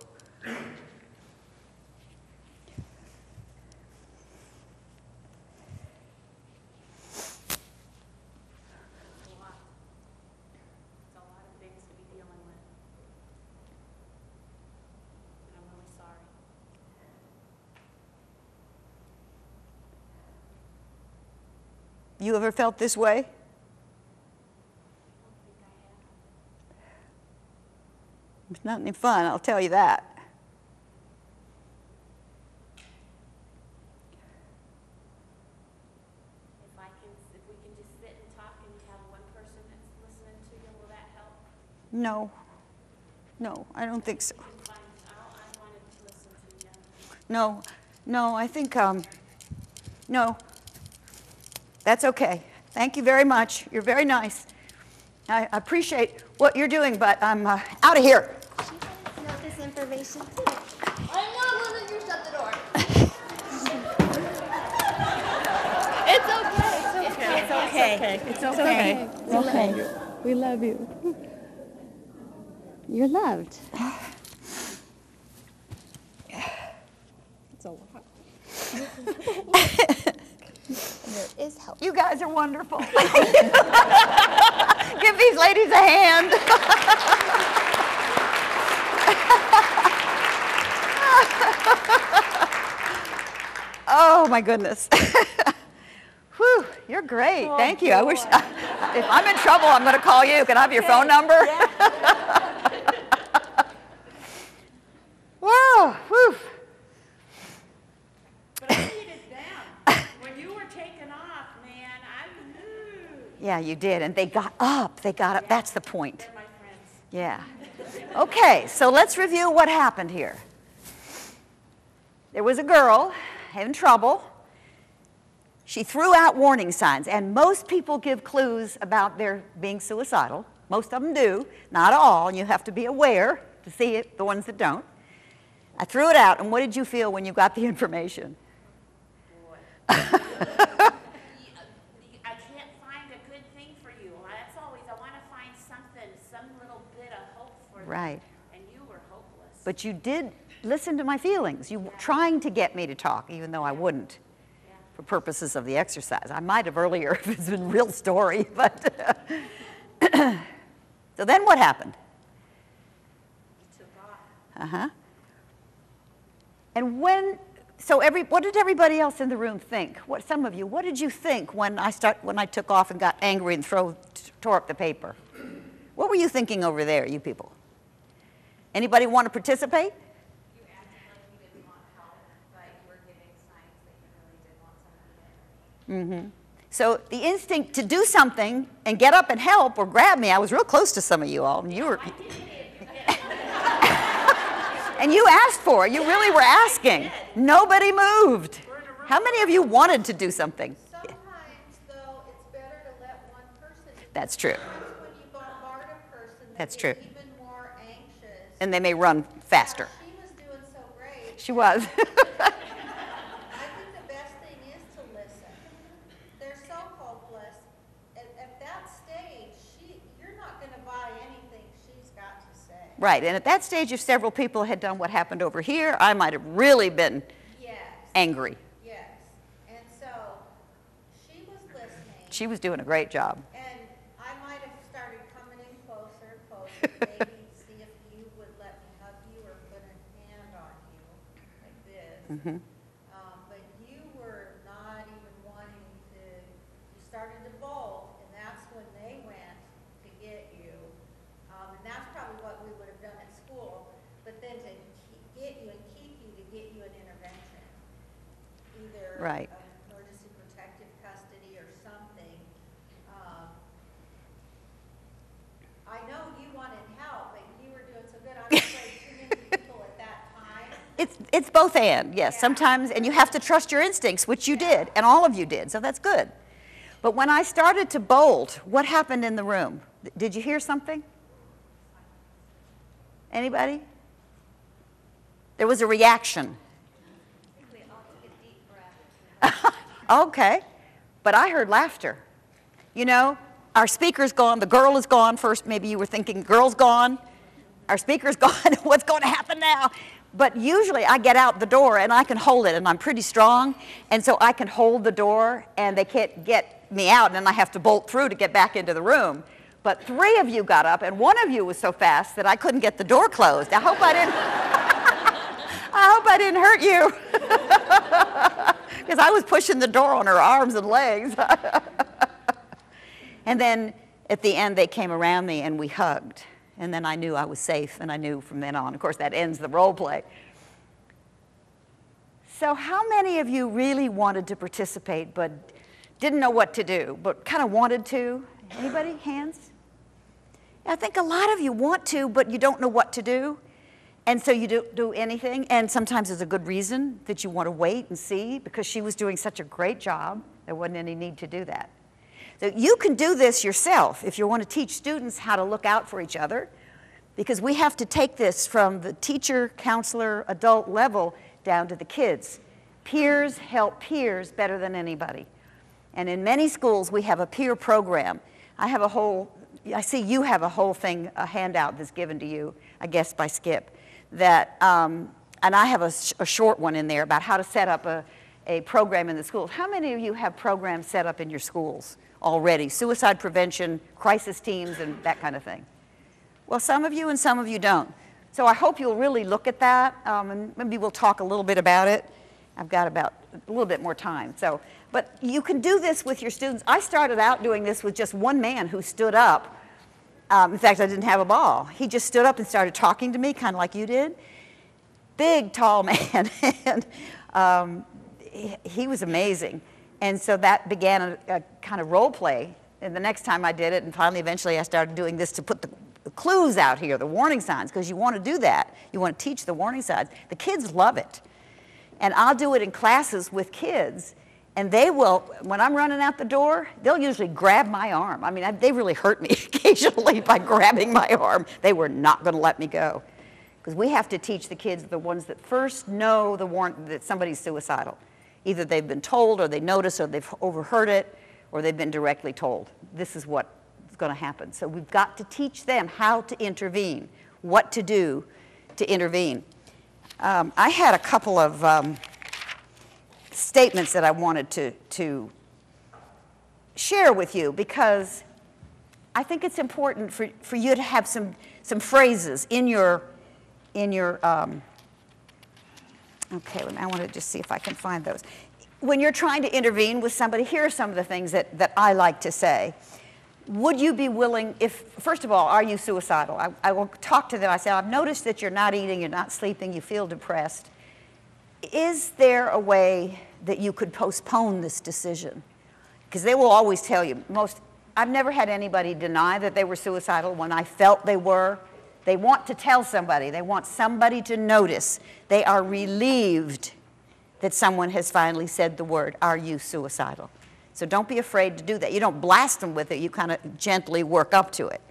You ever felt this way? It's not any fun, I'll tell you that. No. No, I don't think so. No, no, I think, no. That's okay. Thank you very much. You're very nice. I appreciate what you're doing, but I'm out of here. She doesn't know this information. I'm not letting you shut the door. It's okay. It's okay. It's okay. Okay. We love you. You're loved. It's a lot. There is help. You guys are wonderful. Give these ladies a hand. Oh, my goodness. Whew, you're great. Oh, thank you. I wish, if I'm in trouble, I'm going to call you. Can I have your phone number? Whoa, whew. But I needed them. When you were taking off, man, I knew. Yeah, you did. And they got up. They got up. That's the point. They're my friends. Yeah. Okay, so let's review what happened here. There was a girl having trouble. She threw out warning signs, and most people give clues about their being suicidal. Most of them do, not all, and you have to be aware to see it, the ones that don't. I threw it out, and what did you feel when you got the information? I can't find a good thing for you. That's always, I want to find something, some little bit of hope for them. Right. And you were hopeless. But you did listen to my feelings. You were trying to get me to talk, even though I wouldn't, for purposes of the exercise. I might have earlier if it's been a real story, but. So then what happened? You took off. Uh-huh. And what did everybody else in the room think? Some of you, what did you think when I took off and got angry and tore up the paper? What were you thinking over there, you people? Anybody want to participate? You acted like you didn't want help, but you were giving signs that you really did want somebody to intervene. So the instinct to do something and get up and help or grab me, I was real close to some of you all, and you were. And you asked for it. You really were asking. Nobody moved. How many of you wanted to do something? Sometimes, though, it's better to let one person do it. That's true. Sometimes when you bombard a person, they That's get true. even more anxious. And they may run faster. She was doing so great. She was. I think the best thing is to listen. They're so hopeless. At that stage, you're not going to buy anything she's got to say. Right, and at that stage, if several people had done what happened over here, I might have really been Yes. angry. Yes. And so she was listening. She was doing a great job. And I might have started coming in closer, maybe see if you would let me hug you or put a hand on you like this. But you were not even wanting to, you started to bolt, and that's when they went to get you. And that's probably what we would have done at school, but then to get you and keep you, to get you an intervention. Either Right. emergency protective custody or something. I know you wanted help, but you were doing so good. I was afraid too many people at that time. It's both and, yes. Sometimes, and you have to trust your instincts, which you did, and all of you did, so that's good. But when I started to bolt, what happened in the room? Did you hear something? Anybody? There was a reaction. We all took a deep breath. Okay, but I heard laughter. You know, our speaker's gone, the girl is gone first. Maybe you were thinking, girl's gone, our speaker's gone, what's going to happen now? But usually I get out the door and I can hold it, and I'm pretty strong, and so I can hold the door and they can't get me out, and then I have to bolt through to get back into the room. But 3 of you got up, and 1 of you was so fast that I couldn't get the door closed. I hope I didn't hurt you. Because I was pushing the door on her arms and legs. And then at the end, they came around me and we hugged. And then I knew I was safe, and I knew from then on. Of course, that ends the role play. So how many of you really wanted to participate but didn't know what to do, but kind of wanted to? Anybody? Hands? I think a lot of you want to, but you don't know what to do. And so you don't do anything. And sometimes there's a good reason that you want to wait and see, because she was doing such a great job. There wasn't any need to do that. So you can do this yourself if you want to teach students how to look out for each other, because we have to take this from the teacher, counselor, adult level down to the kids. Peers help peers better than anybody. And in many schools, we have a peer program. I see you have a whole thing, a handout that's given to you, I guess by Skip, that, and I have a short one in there about how to set up a program in the schools. How many of you have programs set up in your schools already? Suicide prevention, crisis teams, and that kind of thing. Well, some of you and some of you don't. So I hope you'll really look at that, and maybe we'll talk a little bit about it. I've got about a little bit more time. So, but you can do this with your students. I started out doing this with just one man who stood up. In fact, I didn't have a ball. He just stood up and started talking to me, kind of like you did. Big, tall man, and he was amazing. And so that began a kind of role play. And the next time I did it, and finally, eventually, I started doing this to put the clues out here, the warning signs, because you want to do that. You want to teach the warning signs. The kids love it. And I'll do it in classes with kids, and they will, when I'm running out the door, they'll usually grab my arm. I mean, they really hurt me occasionally by grabbing my arm. They were not going to let me go. Because we have to teach the kids, the ones that first know that somebody's suicidal. Either they've been told, or they notice, or they've overheard it, or they've been directly told. This is what's going to happen. So we've got to teach them how to intervene, what to do to intervene. I had a couple of statements that I wanted to share with you, because I think it's important for you to have some phrases in your okay, I want to just see if I can find those. When you're trying to intervene with somebody, here are some of the things that I like to say. Would you be willing, first of all, are you suicidal? I will talk to them. I say, I've noticed that you're not eating, you're not sleeping, you feel depressed. Is there a way that you could postpone this decision? Because they will always tell you. I've never had anybody deny that they were suicidal when I felt they were. They want to tell somebody. They want somebody to notice. They are relieved that someone has finally said the word, are you suicidal? So don't be afraid to do that. You don't blast them with it. You kind of gently work up to it.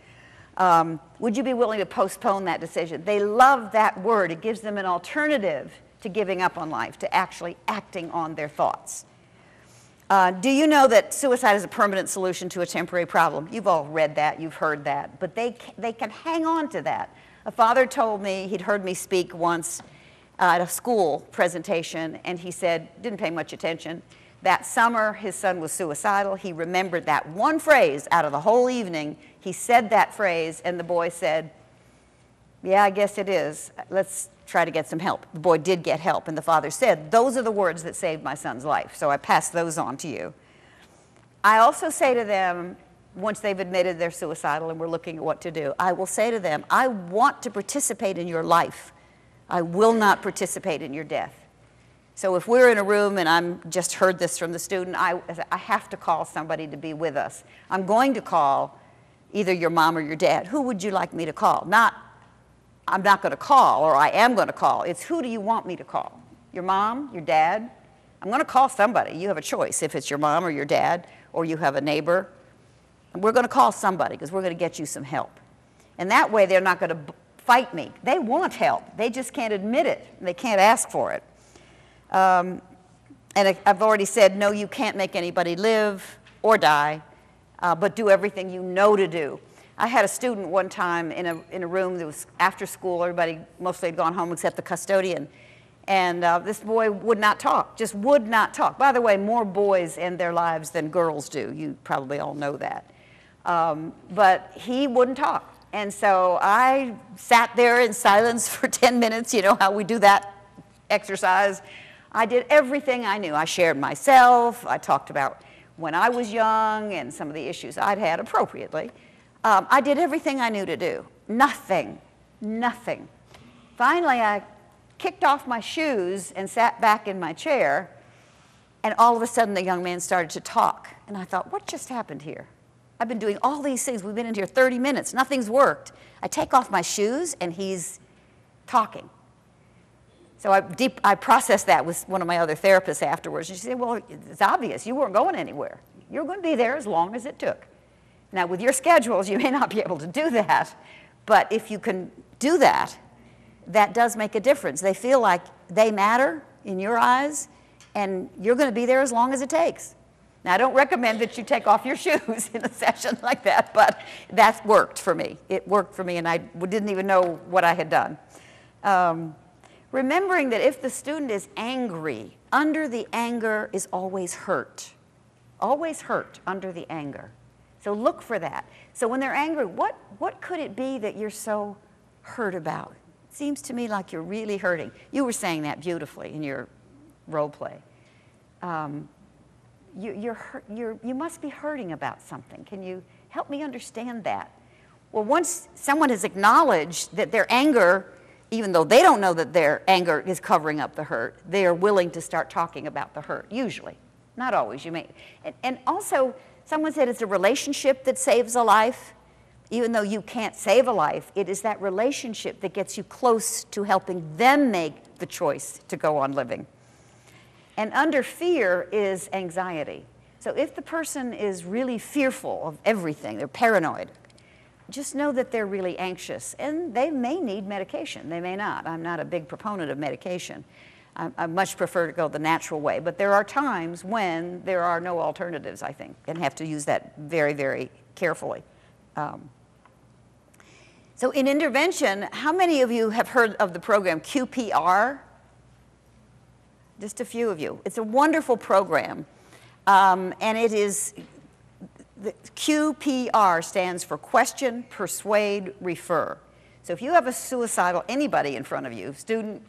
Would you be willing to postpone that decision? They love that word. It gives them an alternative to giving up on life, to actually acting on their thoughts. Do you know that suicide is a permanent solution to a temporary problem? You've all read that. You've heard that. But they can hang on to that. A father told me, he'd heard me speak once at a school presentation, and he said, didn't pay much attention. That summer, his son was suicidal. He remembered that one phrase out of the whole evening. He said that phrase, and the boy said, yeah, I guess it is. Let's try to get some help. The boy did get help, and the father said, those are the words that saved my son's life. So I pass those on to you. I also say to them, once they've admitted they're suicidal and we're looking at what to do, I will say to them, I want to participate in your life. I will not participate in your death. So if we're in a room and I'm just heard this from the student, I have to call somebody to be with us. I'm going to call either your mom or your dad. Who would you like me to call? Not, I'm not going to call, or I am going to call. It's who do you want me to call? Your mom, your dad? I'm going to call somebody. You have a choice if it's your mom or your dad, or you have a neighbor. And we're going to call somebody because we're going to get you some help. And that way they're not going to fight me. They want help. They just can't admit it. They can't ask for it. And I've already said, no, you can't make anybody live or die, but do everything you know to do. I had a student one time in a room that was after school. Everybody mostly had gone home except the custodian. And this boy would not talk, just would not talk. By the way, more boys end their lives than girls do. You probably all know that. But he wouldn't talk. And so I sat there in silence for 10 minutes. You know how we do that exercise. I did everything I knew. I shared myself. I talked about when I was young and some of the issues I'd had appropriately. I did everything I knew to do. Nothing, nothing. Finally, I kicked off my shoes and sat back in my chair, and all of a sudden the young man started to talk. And I thought, what just happened here? I've been doing all these things. We've been in here 30 minutes. Nothing's worked. I take off my shoes, and he's talking. So I processed that with one of my other therapists afterwards. And she said, well, it's obvious. You weren't going anywhere. You're going to be there as long as it took. Now, with your schedules, you may not be able to do that. But if you can do that, that does make a difference. They feel like they matter in your eyes, and you're going to be there as long as it takes. Now, I don't recommend that you take off your shoes in a session like that, but that worked for me. It worked for me, and I didn't even know what I had done. Remembering that if the student is angry, under the anger is always hurt. Always hurt under the anger. So look for that. So when they're angry, what could it be that you're so hurt about? It seems to me like you're really hurting. You were saying that beautifully in your role play. You must be hurting about something. Can you help me understand that? Well, once someone has acknowledged that their anger, even though they don't know that their anger is covering up the hurt, they are willing to start talking about the hurt, usually. Not always, you may. And also, someone said it's a relationship that saves a life. Even though you can't save a life, it is that relationship that gets you close to helping them make the choice to go on living. And under fear is anxiety. So if the person is really fearful of everything, they're paranoid, just know that they're really anxious. And they may need medication. They may not. I'm not a big proponent of medication. I much prefer to go the natural way. But there are times when there are no alternatives, I think, and have to use that very, very carefully. So in intervention, how many of you have heard of the program QPR? Just a few of you. It's a wonderful program, and it is, the QPR stands for Question, Persuade, Refer. So if you have a suicidal, anybody in front of you, student,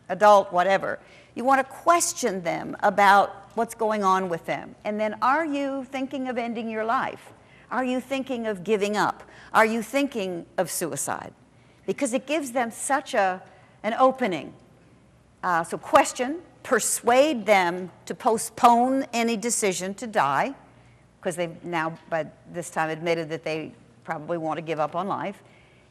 adult, whatever, you want to question them about what's going on with them. And then, are you thinking of ending your life? Are you thinking of giving up? Are you thinking of suicide? Because it gives them such an opening. So question, persuade them to postpone any decision to die, because they've now by this time admitted that they probably want to give up on life,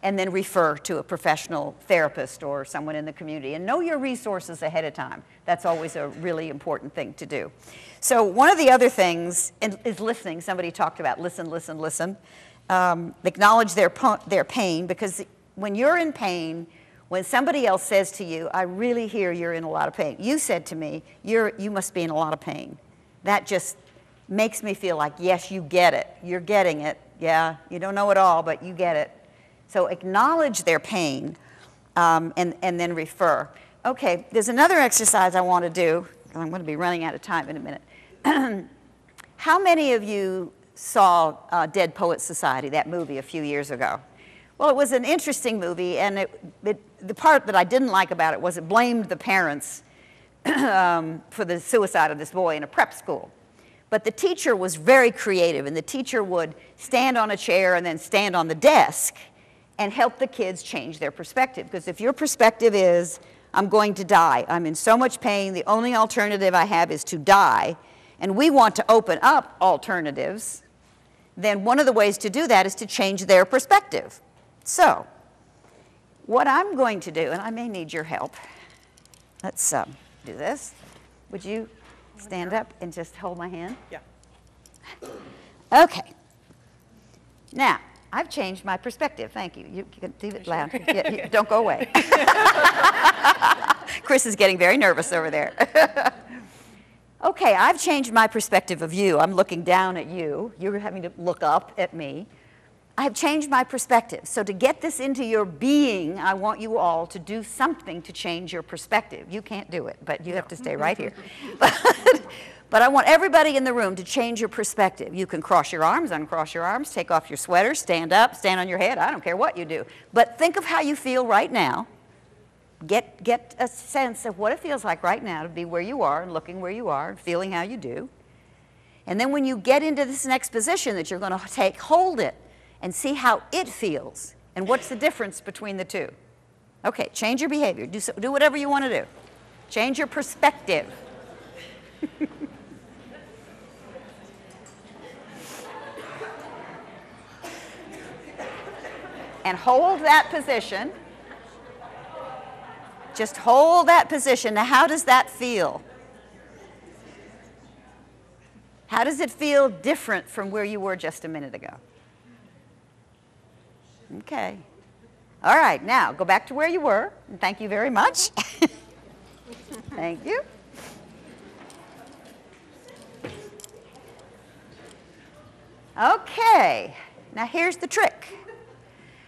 and then refer to a professional therapist or someone in the community. And know your resources ahead of time. That's always a really important thing to do. So one of the other things is listening. Somebody talked about listen, listen, listen. Acknowledge their pain, because when you're in pain, when somebody else says to you, I really hear you're in a lot of pain. You said to me, you must be in a lot of pain. That just makes me feel like, yes, you get it. You're getting it. Yeah, you don't know it all, but you get it. So acknowledge their pain and then refer. Okay, there's another exercise I want to do. I'm going to be running out of time in a minute. How many of you saw Dead Poets Society, that movie a few years ago? Well, it was an interesting movie, and the part that I didn't like about it was it blamed the parents for the suicide of this boy in a prep school. But the teacher was very creative, and the teacher would stand on a chair and then stand on the desk and help the kids change their perspective. Because if your perspective is, I'm going to die, I'm in so much pain, the only alternative I have is to die, and we want to open up alternatives, then one of the ways to do that is to change their perspective. So, what I'm going to do, and I may need your help, let's do this. Would you stand up and just hold my hand? Yeah. Okay. Now, I've changed my perspective. Thank you. You can leave it loud. Yeah, don't go away. Chris is getting very nervous over there. Okay, I've changed my perspective of you. I'm looking down at you. You're having to look up at me. I have changed my perspective. So to get this into your being, I want you all to do something to change your perspective. You can't do it, but you have to stay right here. But I want everybody in the room to change your perspective. You can cross your arms, uncross your arms, take off your sweater, stand up, stand on your head. I don't care what you do. But think of how you feel right now. Get a sense of what it feels like right now to be where you are and looking where you are and feeling how you do. And then when you get into this next position that you're going to take, hold it and see how it feels and what's the difference between the two. Okay, change your behavior. Do whatever you want to do. Change your perspective. and hold that position. Just hold that position. Now, how does that feel? How does it feel different from where you were just a minute ago? Okay. All right, now go back to where you were, and thank you very much. Thank you. Okay, now here's the trick.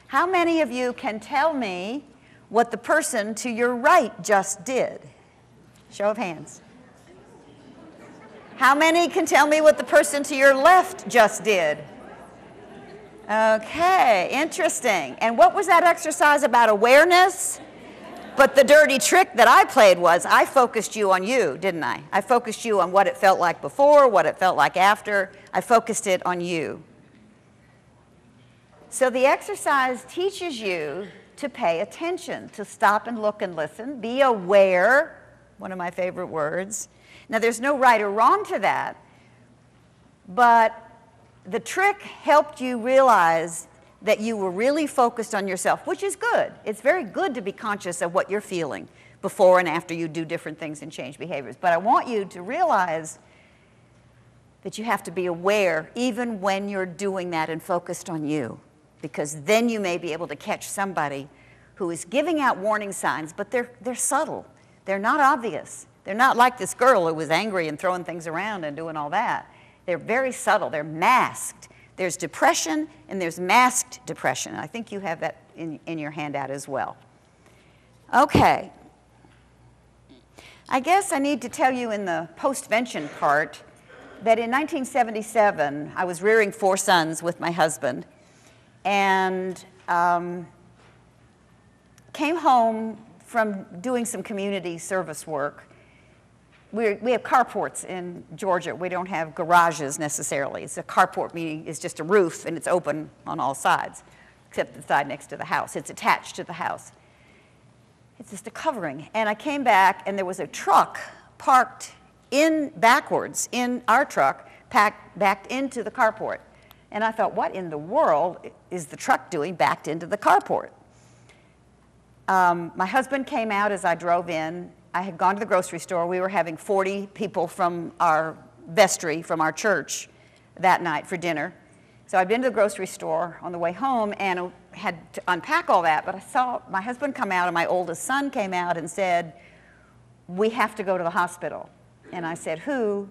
How many of you can tell me what the person to your right just did? Show of hands. How many can tell me what the person to your left just did? Okay, interesting. And what was that exercise about? Awareness? But the dirty trick that I played was I focused you on you, didn't I? I focused you on what it felt like before, what it felt like after. I focused it on you. So the exercise teaches you to pay attention, to stop and look and listen, be aware, one of my favorite words. Now, there's no right or wrong to that, but the trick helped you realize that you were really focused on yourself, which is good. It's very good to be conscious of what you're feeling before and after you do different things and change behaviors. But I want you to realize that you have to be aware even when you're doing that and focused on you, because then you may be able to catch somebody who is giving out warning signs, but they're subtle. They're not obvious. They're not like this girl who was angry and throwing things around and doing all that. They're very subtle. They're masked. There's depression and there's masked depression. I think you have that in your handout as well. Okay. I guess I need to tell you in the postvention part that in 1977, I was rearing 4 sons with my husband and came home from doing some community service work. We have carports in Georgia. We don't have garages necessarily. It's a carport, meaning it's just a roof and it's open on all sides, except the side next to the house. It's attached to the house. It's just a covering. And I came back and there was a truck parked backwards in our truck, backed into the carport. And I thought, what in the world is the truck doing backed into the carport? My husband came out as I drove in. I had gone to the grocery store. We were having 40 people from our vestry, from our church, that night for dinner. So I'd been to the grocery store on the way home and had to unpack all that, but I saw my husband come out and my oldest son came out and said, "We have to go to the hospital." And I said, "Who?"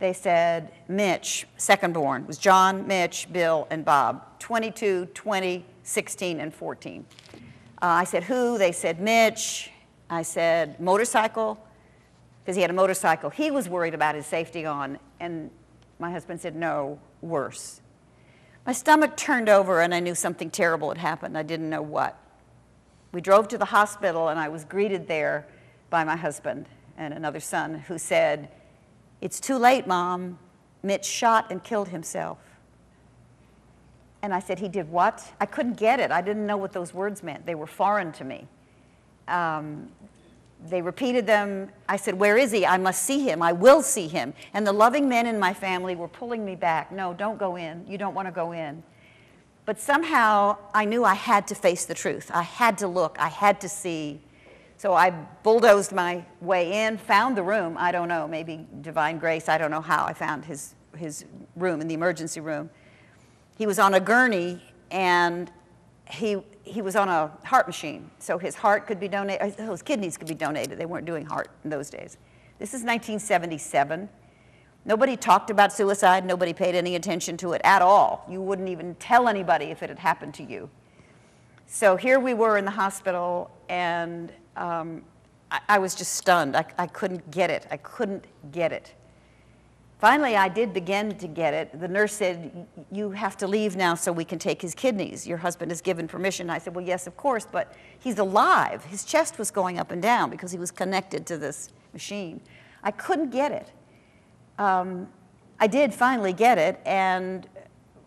They said, "Mitch, second born." It was John, Mitch, Bill, and Bob, 22, 20, 16, and 14. I said, "Who?" They said, "Mitch." I said, "Motorcycle," because he had a motorcycle. He was worried about his safety on, and my husband said, "No, worse." My stomach turned over, and I knew something terrible had happened. I didn't know what. We drove to the hospital, and I was greeted there by my husband and another son who said, "It's too late, Mom. Mitch shot and killed himself." And I said, "He did what?" I couldn't get it. I didn't know what those words meant. They were foreign to me. They repeated them. I said, "Where is he? I must see him. I will see him." And the loving men in my family were pulling me back. "No, don't go in. You don't want to go in." But somehow I knew I had to face the truth. I had to look. I had to see. So I bulldozed my way in, found the room. I don't know, maybe divine grace. I don't know how I found his room in the emergency room. He was on a gurney, and he was on a heart machine, so his heart could be donated, his kidneys could be donated. They weren't doing heart in those days. This is 1977. Nobody talked about suicide. Nobody paid any attention to it at all. You wouldn't even tell anybody if it had happened to you. So here we were in the hospital, and I was just stunned. I couldn't get it. I couldn't get it. Finally, I did begin to get it. The nurse said, "You have to leave now so we can take his kidneys. Your husband has given permission." I said, "Well, yes, of course, but he's alive." His chest was going up and down because he was connected to this machine. I couldn't get it. I did finally get it and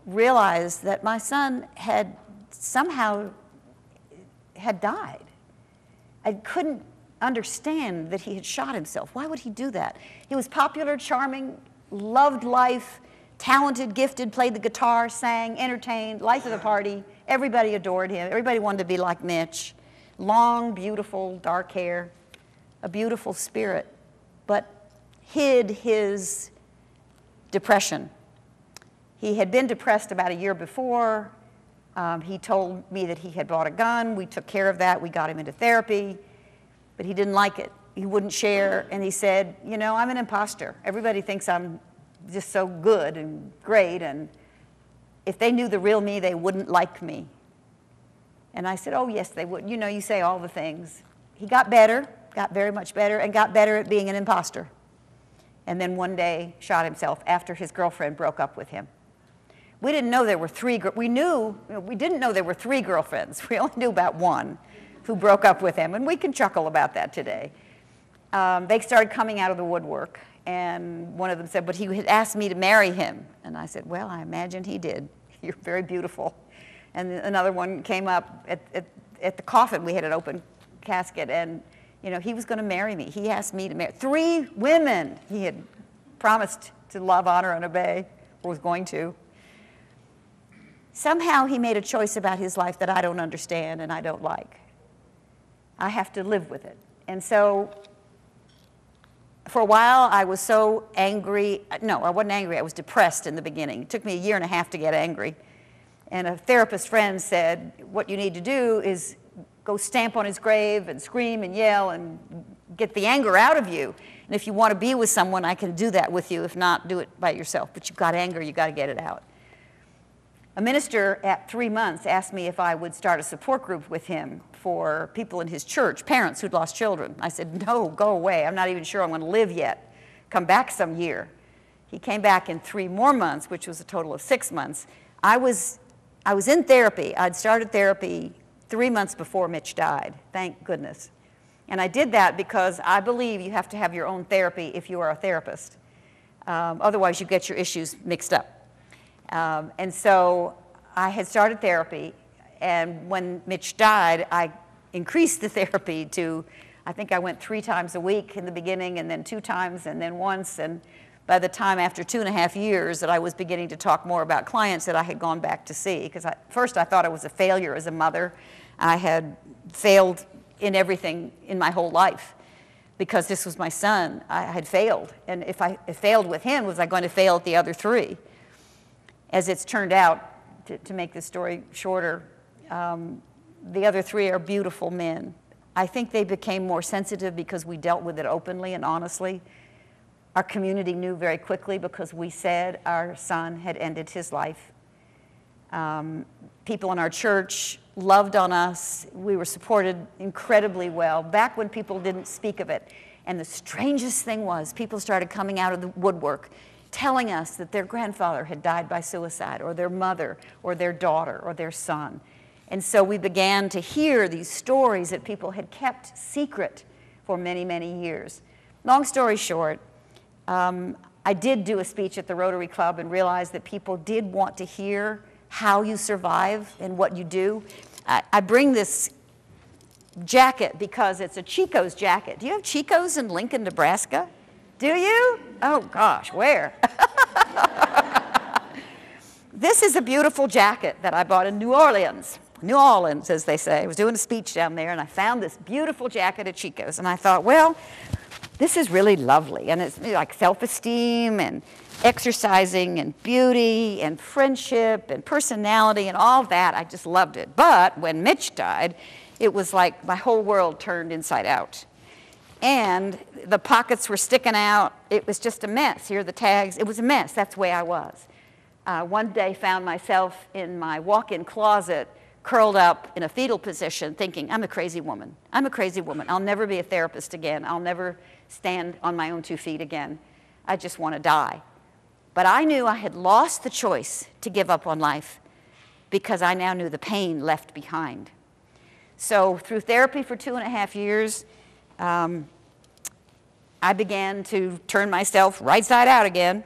realized that my son had somehow died. I couldn't understand that he had shot himself. Why would he do that? He was popular, charming, loved life, talented, gifted, played the guitar, sang, entertained, life of the party. Everybody adored him. Everybody wanted to be like Mitch. Long, beautiful, dark hair, a beautiful spirit, but hid his depression. He had been depressed about a year before. He told me that he had bought a gun. We took care of that. We got him into therapy, but he didn't like it. He wouldn't share, and he said, you know, I'm an imposter. Everybody thinks I'm just so good and great, and if they knew the real me, they wouldn't like me. And I said, oh, yes, they would. You know, you say all the things. He got better, got very much better, and got better at being an imposter. And then one day shot himself after his girlfriend broke up with him. We didn't know there were three, we didn't know there were 3 girlfriends. We only knew about one who broke up with him, and we can chuckle about that today. They started coming out of the woodwork, and one of them said, but he had asked me to marry him. And I said, well, I imagine he did. You're very beautiful. And another one came up at the coffin. We had an open casket, and you know, he was going to marry me. He asked me to marry 3 women he had promised to love, honor, and obey, or was going to. Somehow he made a choice about his life that I don't understand and I don't like. I have to live with it. And so for a while I was so angry. No, I wasn't angry. I was depressed in the beginning. It took me 1.5 years to get angry. And a therapist friend said, what you need to do is go stamp on his grave and scream and yell and get the anger out of you. And if you want to be with someone, I can do that with you. If not, do it by yourself. But you've got anger, you've got to get it out. A minister at 3 months asked me if I would start a support group with him for people in his church, parents who'd lost children. I said, no, go away. I'm not even sure I'm going to live yet. Come back some year. He came back in 3 more months, which was a total of 6 months. I was in therapy. I'd started therapy 3 months before Mitch died, thank goodness. And I did that because I believe you have to have your own therapy if you are a therapist. Otherwise, you get your issues mixed up. And so I had started therapy, and when Mitch died, I increased the therapy to, I think I went 3 times a week in the beginning, and then 2 times, and then once, and by the time after 2.5 years that I was beginning to talk more about clients that I had gone back to see, because first I thought I was a failure as a mother. I had failed in everything in my whole life because this was my son. I had failed, and if I failed with him, was I going to fail at the other 3? As it's turned out, to make this story shorter, the other 3 are beautiful men. I think they became more sensitive because we dealt with it openly and honestly. Our community knew very quickly because we said our son had ended his life. People in our church loved on us. We were supported incredibly well, back when people didn't speak of it. And the strangest thing was people started coming out of the woodwork telling us that their grandfather had died by suicide, or their mother, or their daughter, or their son. And so we began to hear these stories that people had kept secret for many, many years. Long story short, I did do a speech at the Rotary Club and realized that people did want to hear how you survive and what you do. I bring this jacket because it's a Chico's jacket. Do you have Chico's in Lincoln, Nebraska? Do you? Oh gosh, where? This is a beautiful jacket that I bought in New Orleans. New Orleans, as they say. I was doing a speech down there, and I found this beautiful jacket at Chico's, and I thought, well, this is really lovely, and it's like self-esteem and exercising and beauty and friendship and personality and all that. I just loved it. But when Mitch died, it was like my whole world turned inside out. And the pockets were sticking out. It was just a mess. Here are the tags. It was a mess. That's the way I was. One day found myself in my walk-in closet, curled up in a fetal position, thinking, I'm a crazy woman. I'm a crazy woman. I'll never be a therapist again. I'll never stand on my own 2 feet again. I just want to die. But I knew I had lost the choice to give up on life because I now knew the pain left behind. So through therapy for 2.5 years, I began to turn myself right side out again,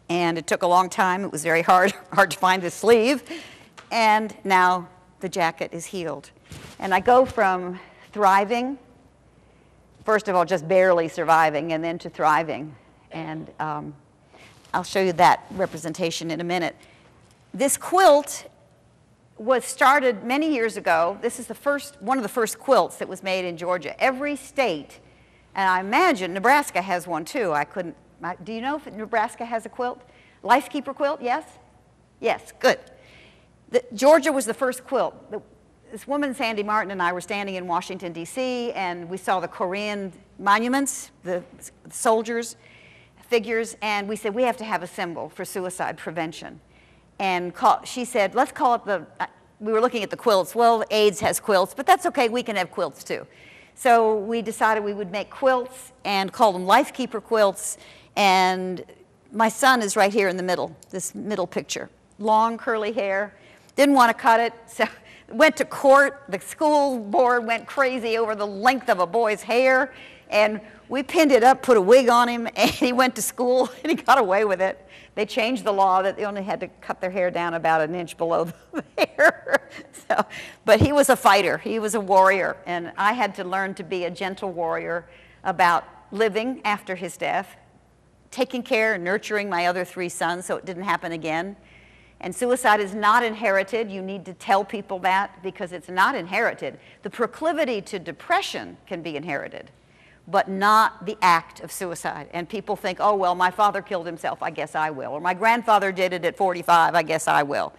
and it took a long time. It was very hard to find the sleeve, and now the jacket is healed. And I go from thriving, first of all, just barely surviving, and then to thriving. And I'll show you that representation in a minute. This quilt was started many years ago. This is one of the first quilts that was made in Georgia. Every state, and I imagine Nebraska has one too. Do you know if Nebraska has a quilt? Lifekeeper quilt, yes? Yes, good. Georgia was the first quilt. This woman, Sandy Martin, and I were standing in Washington, D.C., and we saw the Korean monuments, the soldiers' figures, and we said, we have to have a symbol for suicide prevention. And she said, let's call it we were looking at the quilts. Well, AIDS has quilts, but that's okay, we can have quilts too. So we decided we would make quilts and call them Lifekeeper quilts, and my son is right here in the middle, this middle picture. Long curly hair, didn't want to cut it, so went to court. The school board went crazy over the length of a boy's hair, and we pinned it up, put a wig on him, and he went to school, and he got away with it. They changed the law that they only had to cut their hair down about an inch below the hair. But he was a fighter. He was a warrior, and I had to learn to be a gentle warrior about living after his death, taking care and nurturing my other 3 sons so it didn't happen again. And suicide is not inherited. You need to tell people that because it's not inherited. The proclivity to depression can be inherited, but not the act of suicide. And people think, oh, well, my father killed himself, I guess I will. Or my grandfather did it at 45, I guess I will.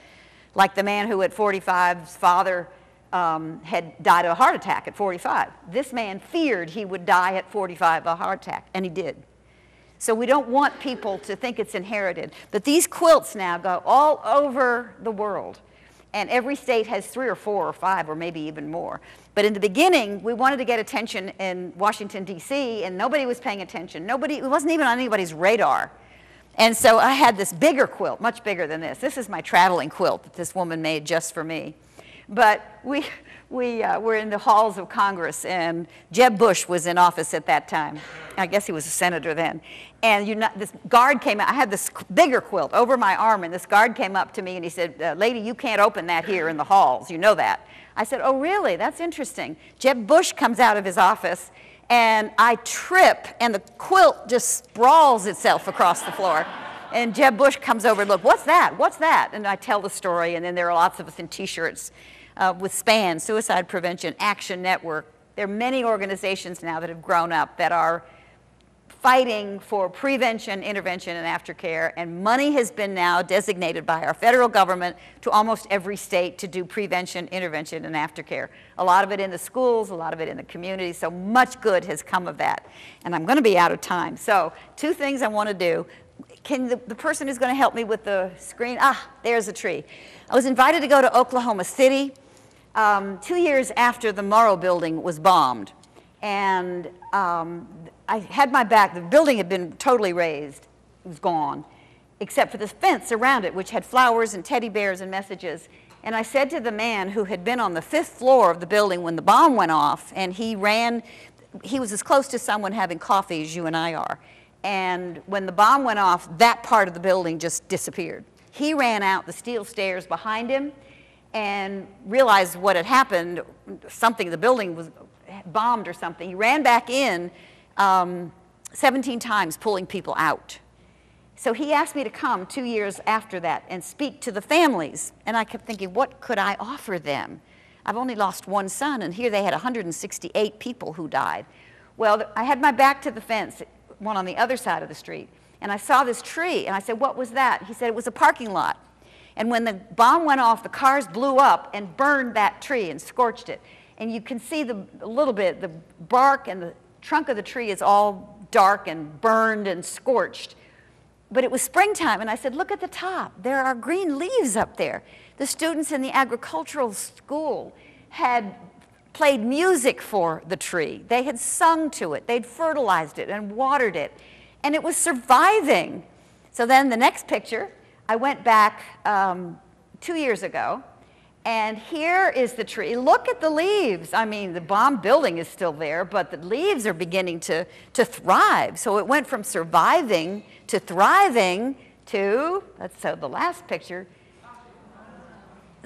Like the man who at 45's father had died of a heart attack at 45. This man feared he would die at 45 of a heart attack, and he did. So we don't want people to think it's inherited. But these quilts now go all over the world. And every state has 3 or 4 or 5 or maybe even more. But in the beginning, we wanted to get attention in Washington, D.C., and nobody was paying attention. It wasn't even on anybody's radar. And so I had this bigger quilt, much bigger than this. This is my traveling quilt that this woman made just for me. But we were in the halls of Congress, and Jeb Bush was in office at that time. I guess he was a senator then. And this guard came out. I had this bigger quilt over my arm, and this guard came up to me, and he said, lady, you can't open that here in the halls. You know that. I said, oh, really? That's interesting. Jeb Bush comes out of his office, and I trip, and the quilt just sprawls itself across the floor. And Jeb Bush comes over and look, what's that? What's that? And I tell the story, and then there are lots of us in T-shirts with SPAN, Suicide Prevention Action Network. There are many organizations now that have grown up that are fighting for prevention, intervention, and aftercare, and money has been now designated by our federal government to almost every state to do prevention, intervention, and aftercare. A lot of it in the schools, a lot of it in the community, so much good has come of that. And I'm going to be out of time. So 2 things I want to do. Can the person who's going to help me with the screen? There's a tree. I was invited to go to Oklahoma City 2 years after the Morrow building was bombed. And I had my back. The building had been totally razed. It was gone, except for this fence around it, which had flowers and teddy bears and messages. And I said to the man who had been on the 5th floor of the building when the bomb went off, and he was as close to someone having coffee as you and I are. And when the bomb went off, that part of the building just disappeared. He ran out the steel stairs behind him and realized what had happened. The building was bombed or something. He ran back in 17 times, pulling people out. So he asked me to come 2 years after that and speak to the families. And I kept thinking, what could I offer them? I've only lost 1 son, and here they had 168 people who died. Well, I had my back to the fence, one on the other side of the street, and I saw this tree, and I said, what was that? He said, it was a parking lot. And when the bomb went off, the cars blew up and burned that tree and scorched it. And you can see a little bit, the bark and the trunk of the tree is all dark and burned and scorched. But it was springtime, and I said, look at the top. There are green leaves up there. The students in the agricultural school had played music for the tree. They had sung to it. They'd fertilized it and watered it, and it was surviving. So then the next picture, I went back 2 years ago, and here is the tree. Look at the leaves. I mean, the bomb building is still there, but the leaves are beginning to thrive. So it went from surviving to thriving to, so the last picture,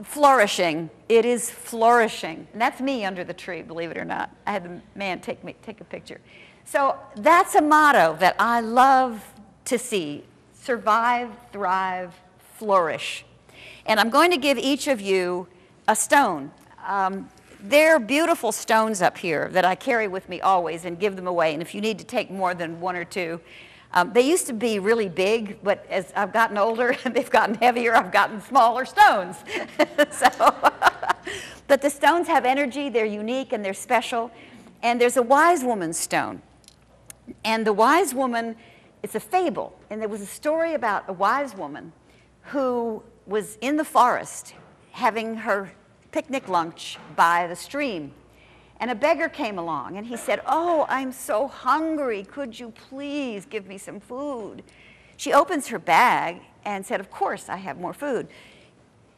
flourishing. It is flourishing. And that's me under the tree, believe it or not. I had the man take a picture. So that's a motto that I love to see. survive, thrive, flourish. And I'm going to give each of you a stone. There are beautiful stones up here that I carry with me always and give them away. And if you need to take more than one or two, they used to be really big, but as I've gotten older, they've gotten heavier. I've gotten smaller stones. But the stones have energy. They're unique and they're special. And there's a wise woman's stone. And the wise woman, it's a fable. And there was a story about a wise woman who was in the forest having her picnic lunch by the stream. And a beggar came along and he said, "Oh, I'm so hungry. Could you please give me some food?" She opens her bag and said, "Of course, I have more food."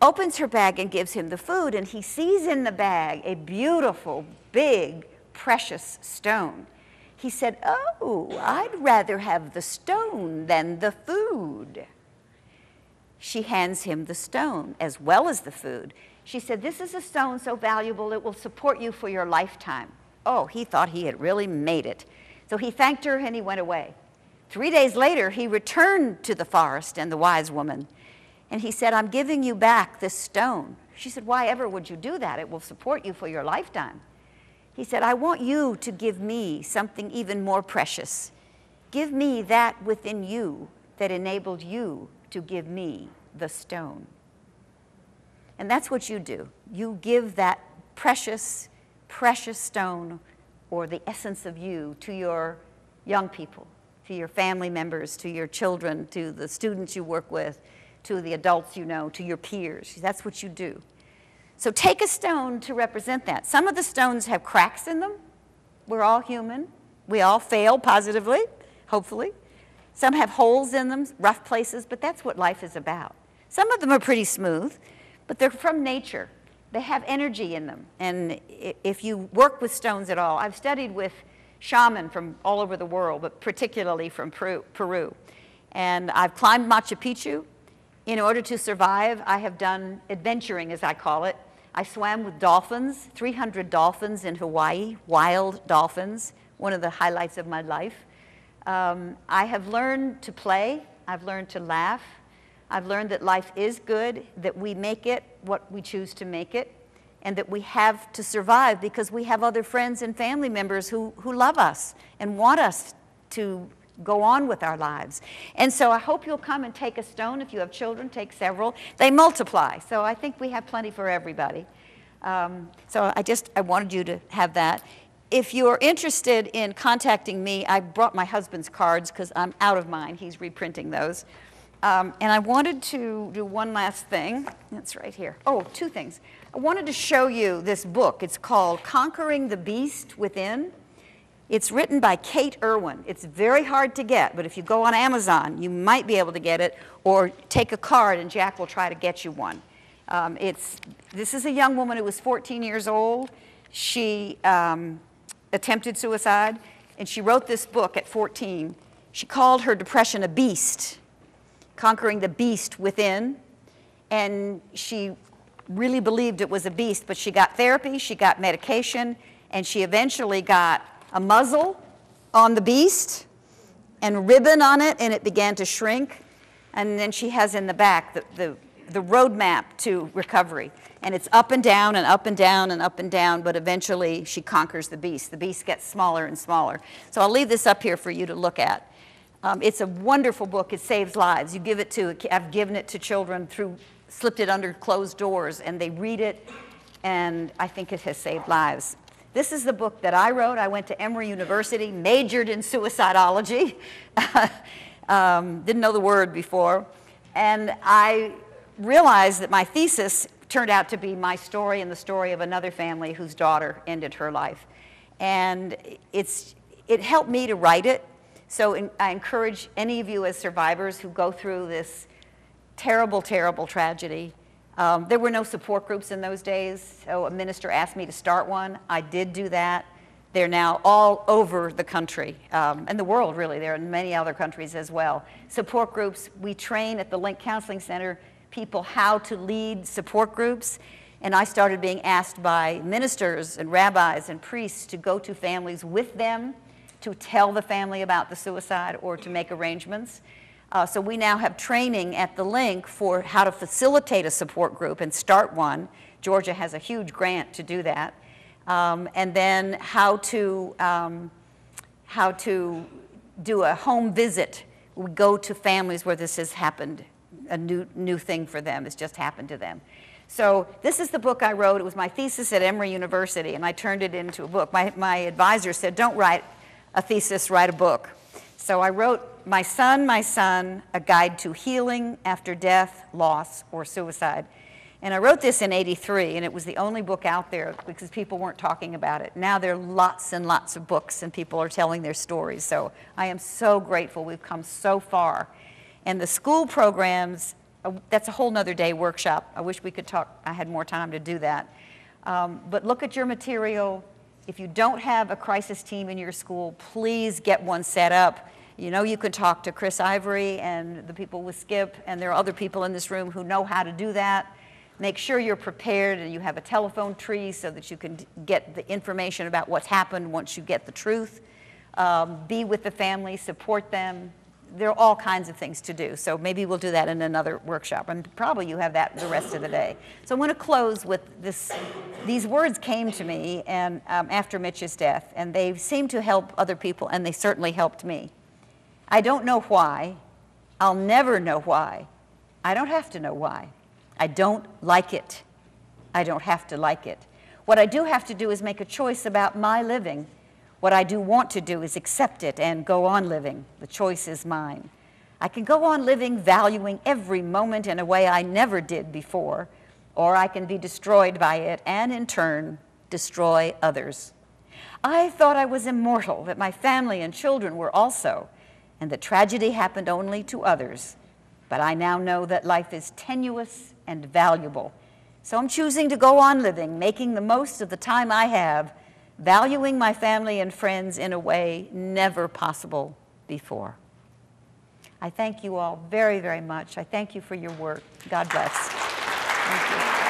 Opens her bag and gives him the food, and he sees in the bag a beautiful, big, precious stone. He said, "Oh, I'd rather have the stone than the food." She hands him the stone as well as the food. She said, "This is a stone so valuable it will support you for your lifetime." Oh, he thought he had really made it. So he thanked her and he went away. 3 days later, he returned to the forest and the wise woman. And he said, "I'm giving you back this stone." She said, "Why ever would you do that? It will support you for your lifetime." He said, "I want you to give me something even more precious. Give me that within you that enabled you to give me the stone." And that's what you do. You give that precious, precious stone or the essence of you to your young people, to your family members, to your children, to the students you work with, to the adults you know, to your peers. That's what you do. So take a stone to represent that. Some of the stones have cracks in them. We're all human. We all fail positively, hopefully. Some have holes in them, rough places, but that's what life is about. Some of them are pretty smooth, but they're from nature. They have energy in them. And if you work with stones at all, I've studied with shamans from all over the world, but particularly from Peru. And I've climbed Machu Picchu. In order to survive, I have done adventuring, as I call it. I swam with dolphins, 300 dolphins in Hawaii, wild dolphins, one of the highlights of my life. I have learned to play. I've learned to laugh. I've learned that life is good, that we make it what we choose to make it, and that we have to survive because we have other friends and family members who love us and want us to go on with our lives. And so I hope you'll come and take a stone. If you have children, take several. They multiply, so I think we have plenty for everybody. So I wanted you to have that. If you're interested in contacting me, I brought my husband's cards because I'm out of mine. He's reprinting those. And I wanted to do one last thing. It's right here. Oh, two things. I wanted to show you this book. It's called Conquering the Beast Within. It's written by Kate Irwin. It's very hard to get, but if you go on Amazon, you might be able to get it, or take a card and Jack will try to get you one. This is a young woman who was 14 years old. She attempted suicide, and she wrote this book at 14. She called her depression a beast. Conquering the Beast Within, and she really believed it was a beast, but she got therapy, she got medication, and she eventually got a muzzle on the beast and ribbon on it, and it began to shrink. And then she has in the back the roadmap to recovery, and it's up and down and up and down and up and down, but eventually she conquers the beast. The beast gets smaller and smaller. So I'll leave this up here for you to look at. It's a wonderful book. It saves lives. You give it to, I've given it to children slipped it under closed doors, and they read it, and I think it has saved lives. This is the book that I wrote. I went to Emory University, majored in suicidology, didn't know the word before, and I realized that my thesis turned out to be my story and the story of another family whose daughter ended her life. And it helped me to write it. So I encourage any of you as survivors who go through this terrible, terrible tragedy. There were no support groups in those days, so a minister asked me to start one. I did do that. They're now all over the country, and the world, really. They're in many other countries as well. Support groups, we train at the Link Counseling Center people how to lead support groups, and I started being asked by ministers and rabbis and priests to go to families with them to tell the family about the suicide or to make arrangements. So we now have training at the link for how to facilitate a support group and start one. Georgia has a huge grant to do that. And then how to do a home visit. We go to families where this has happened, a new thing for them. It's just happened to them. So this is the book I wrote. It was my thesis at Emory University, and I turned it into a book. My advisor said, don't write a thesis, write a book. So I wrote My Son, A Guide to Healing After Death, Loss, or Suicide. And I wrote this in '83, and it was the only book out there because people weren't talking about it. Now there are lots and lots of books, and people are telling their stories. So I am so grateful we've come so far. And the school programs, that's a whole nother day workshop. I wish we could talk, I had more time to do that. But look at your material. If you don't have a crisis team in your school, please get one set up. You know, you can talk to Chris Ivory and the people with Skip, and there are other people in this room who know how to do that. Make sure you're prepared and you have a telephone tree so that you can get the information about what's happened once you get the truth. Be with the family, support them. There are all kinds of things to do, so maybe we'll do that in another workshop, and probably you have that the rest of the day. So I'm going to close with this. These words came to me and, after Mitch's death, and they seemed to help other people, and they certainly helped me. I don't know why. I'll never know why. I don't have to know why. I don't like it. I don't have to like it. What I do have to do is make a choice about my living. What I do want to do is accept it and go on living. The choice is mine. I can go on living, valuing every moment in a way I never did before, or I can be destroyed by it and, in turn, destroy others. I thought I was immortal, that my family and children were also, and that tragedy happened only to others. But I now know that life is tenuous and valuable. So I'm choosing to go on living, making the most of the time I have, valuing my family and friends in a way never possible before. I thank you all very, very much. I thank you for your work. God bless. Thank you.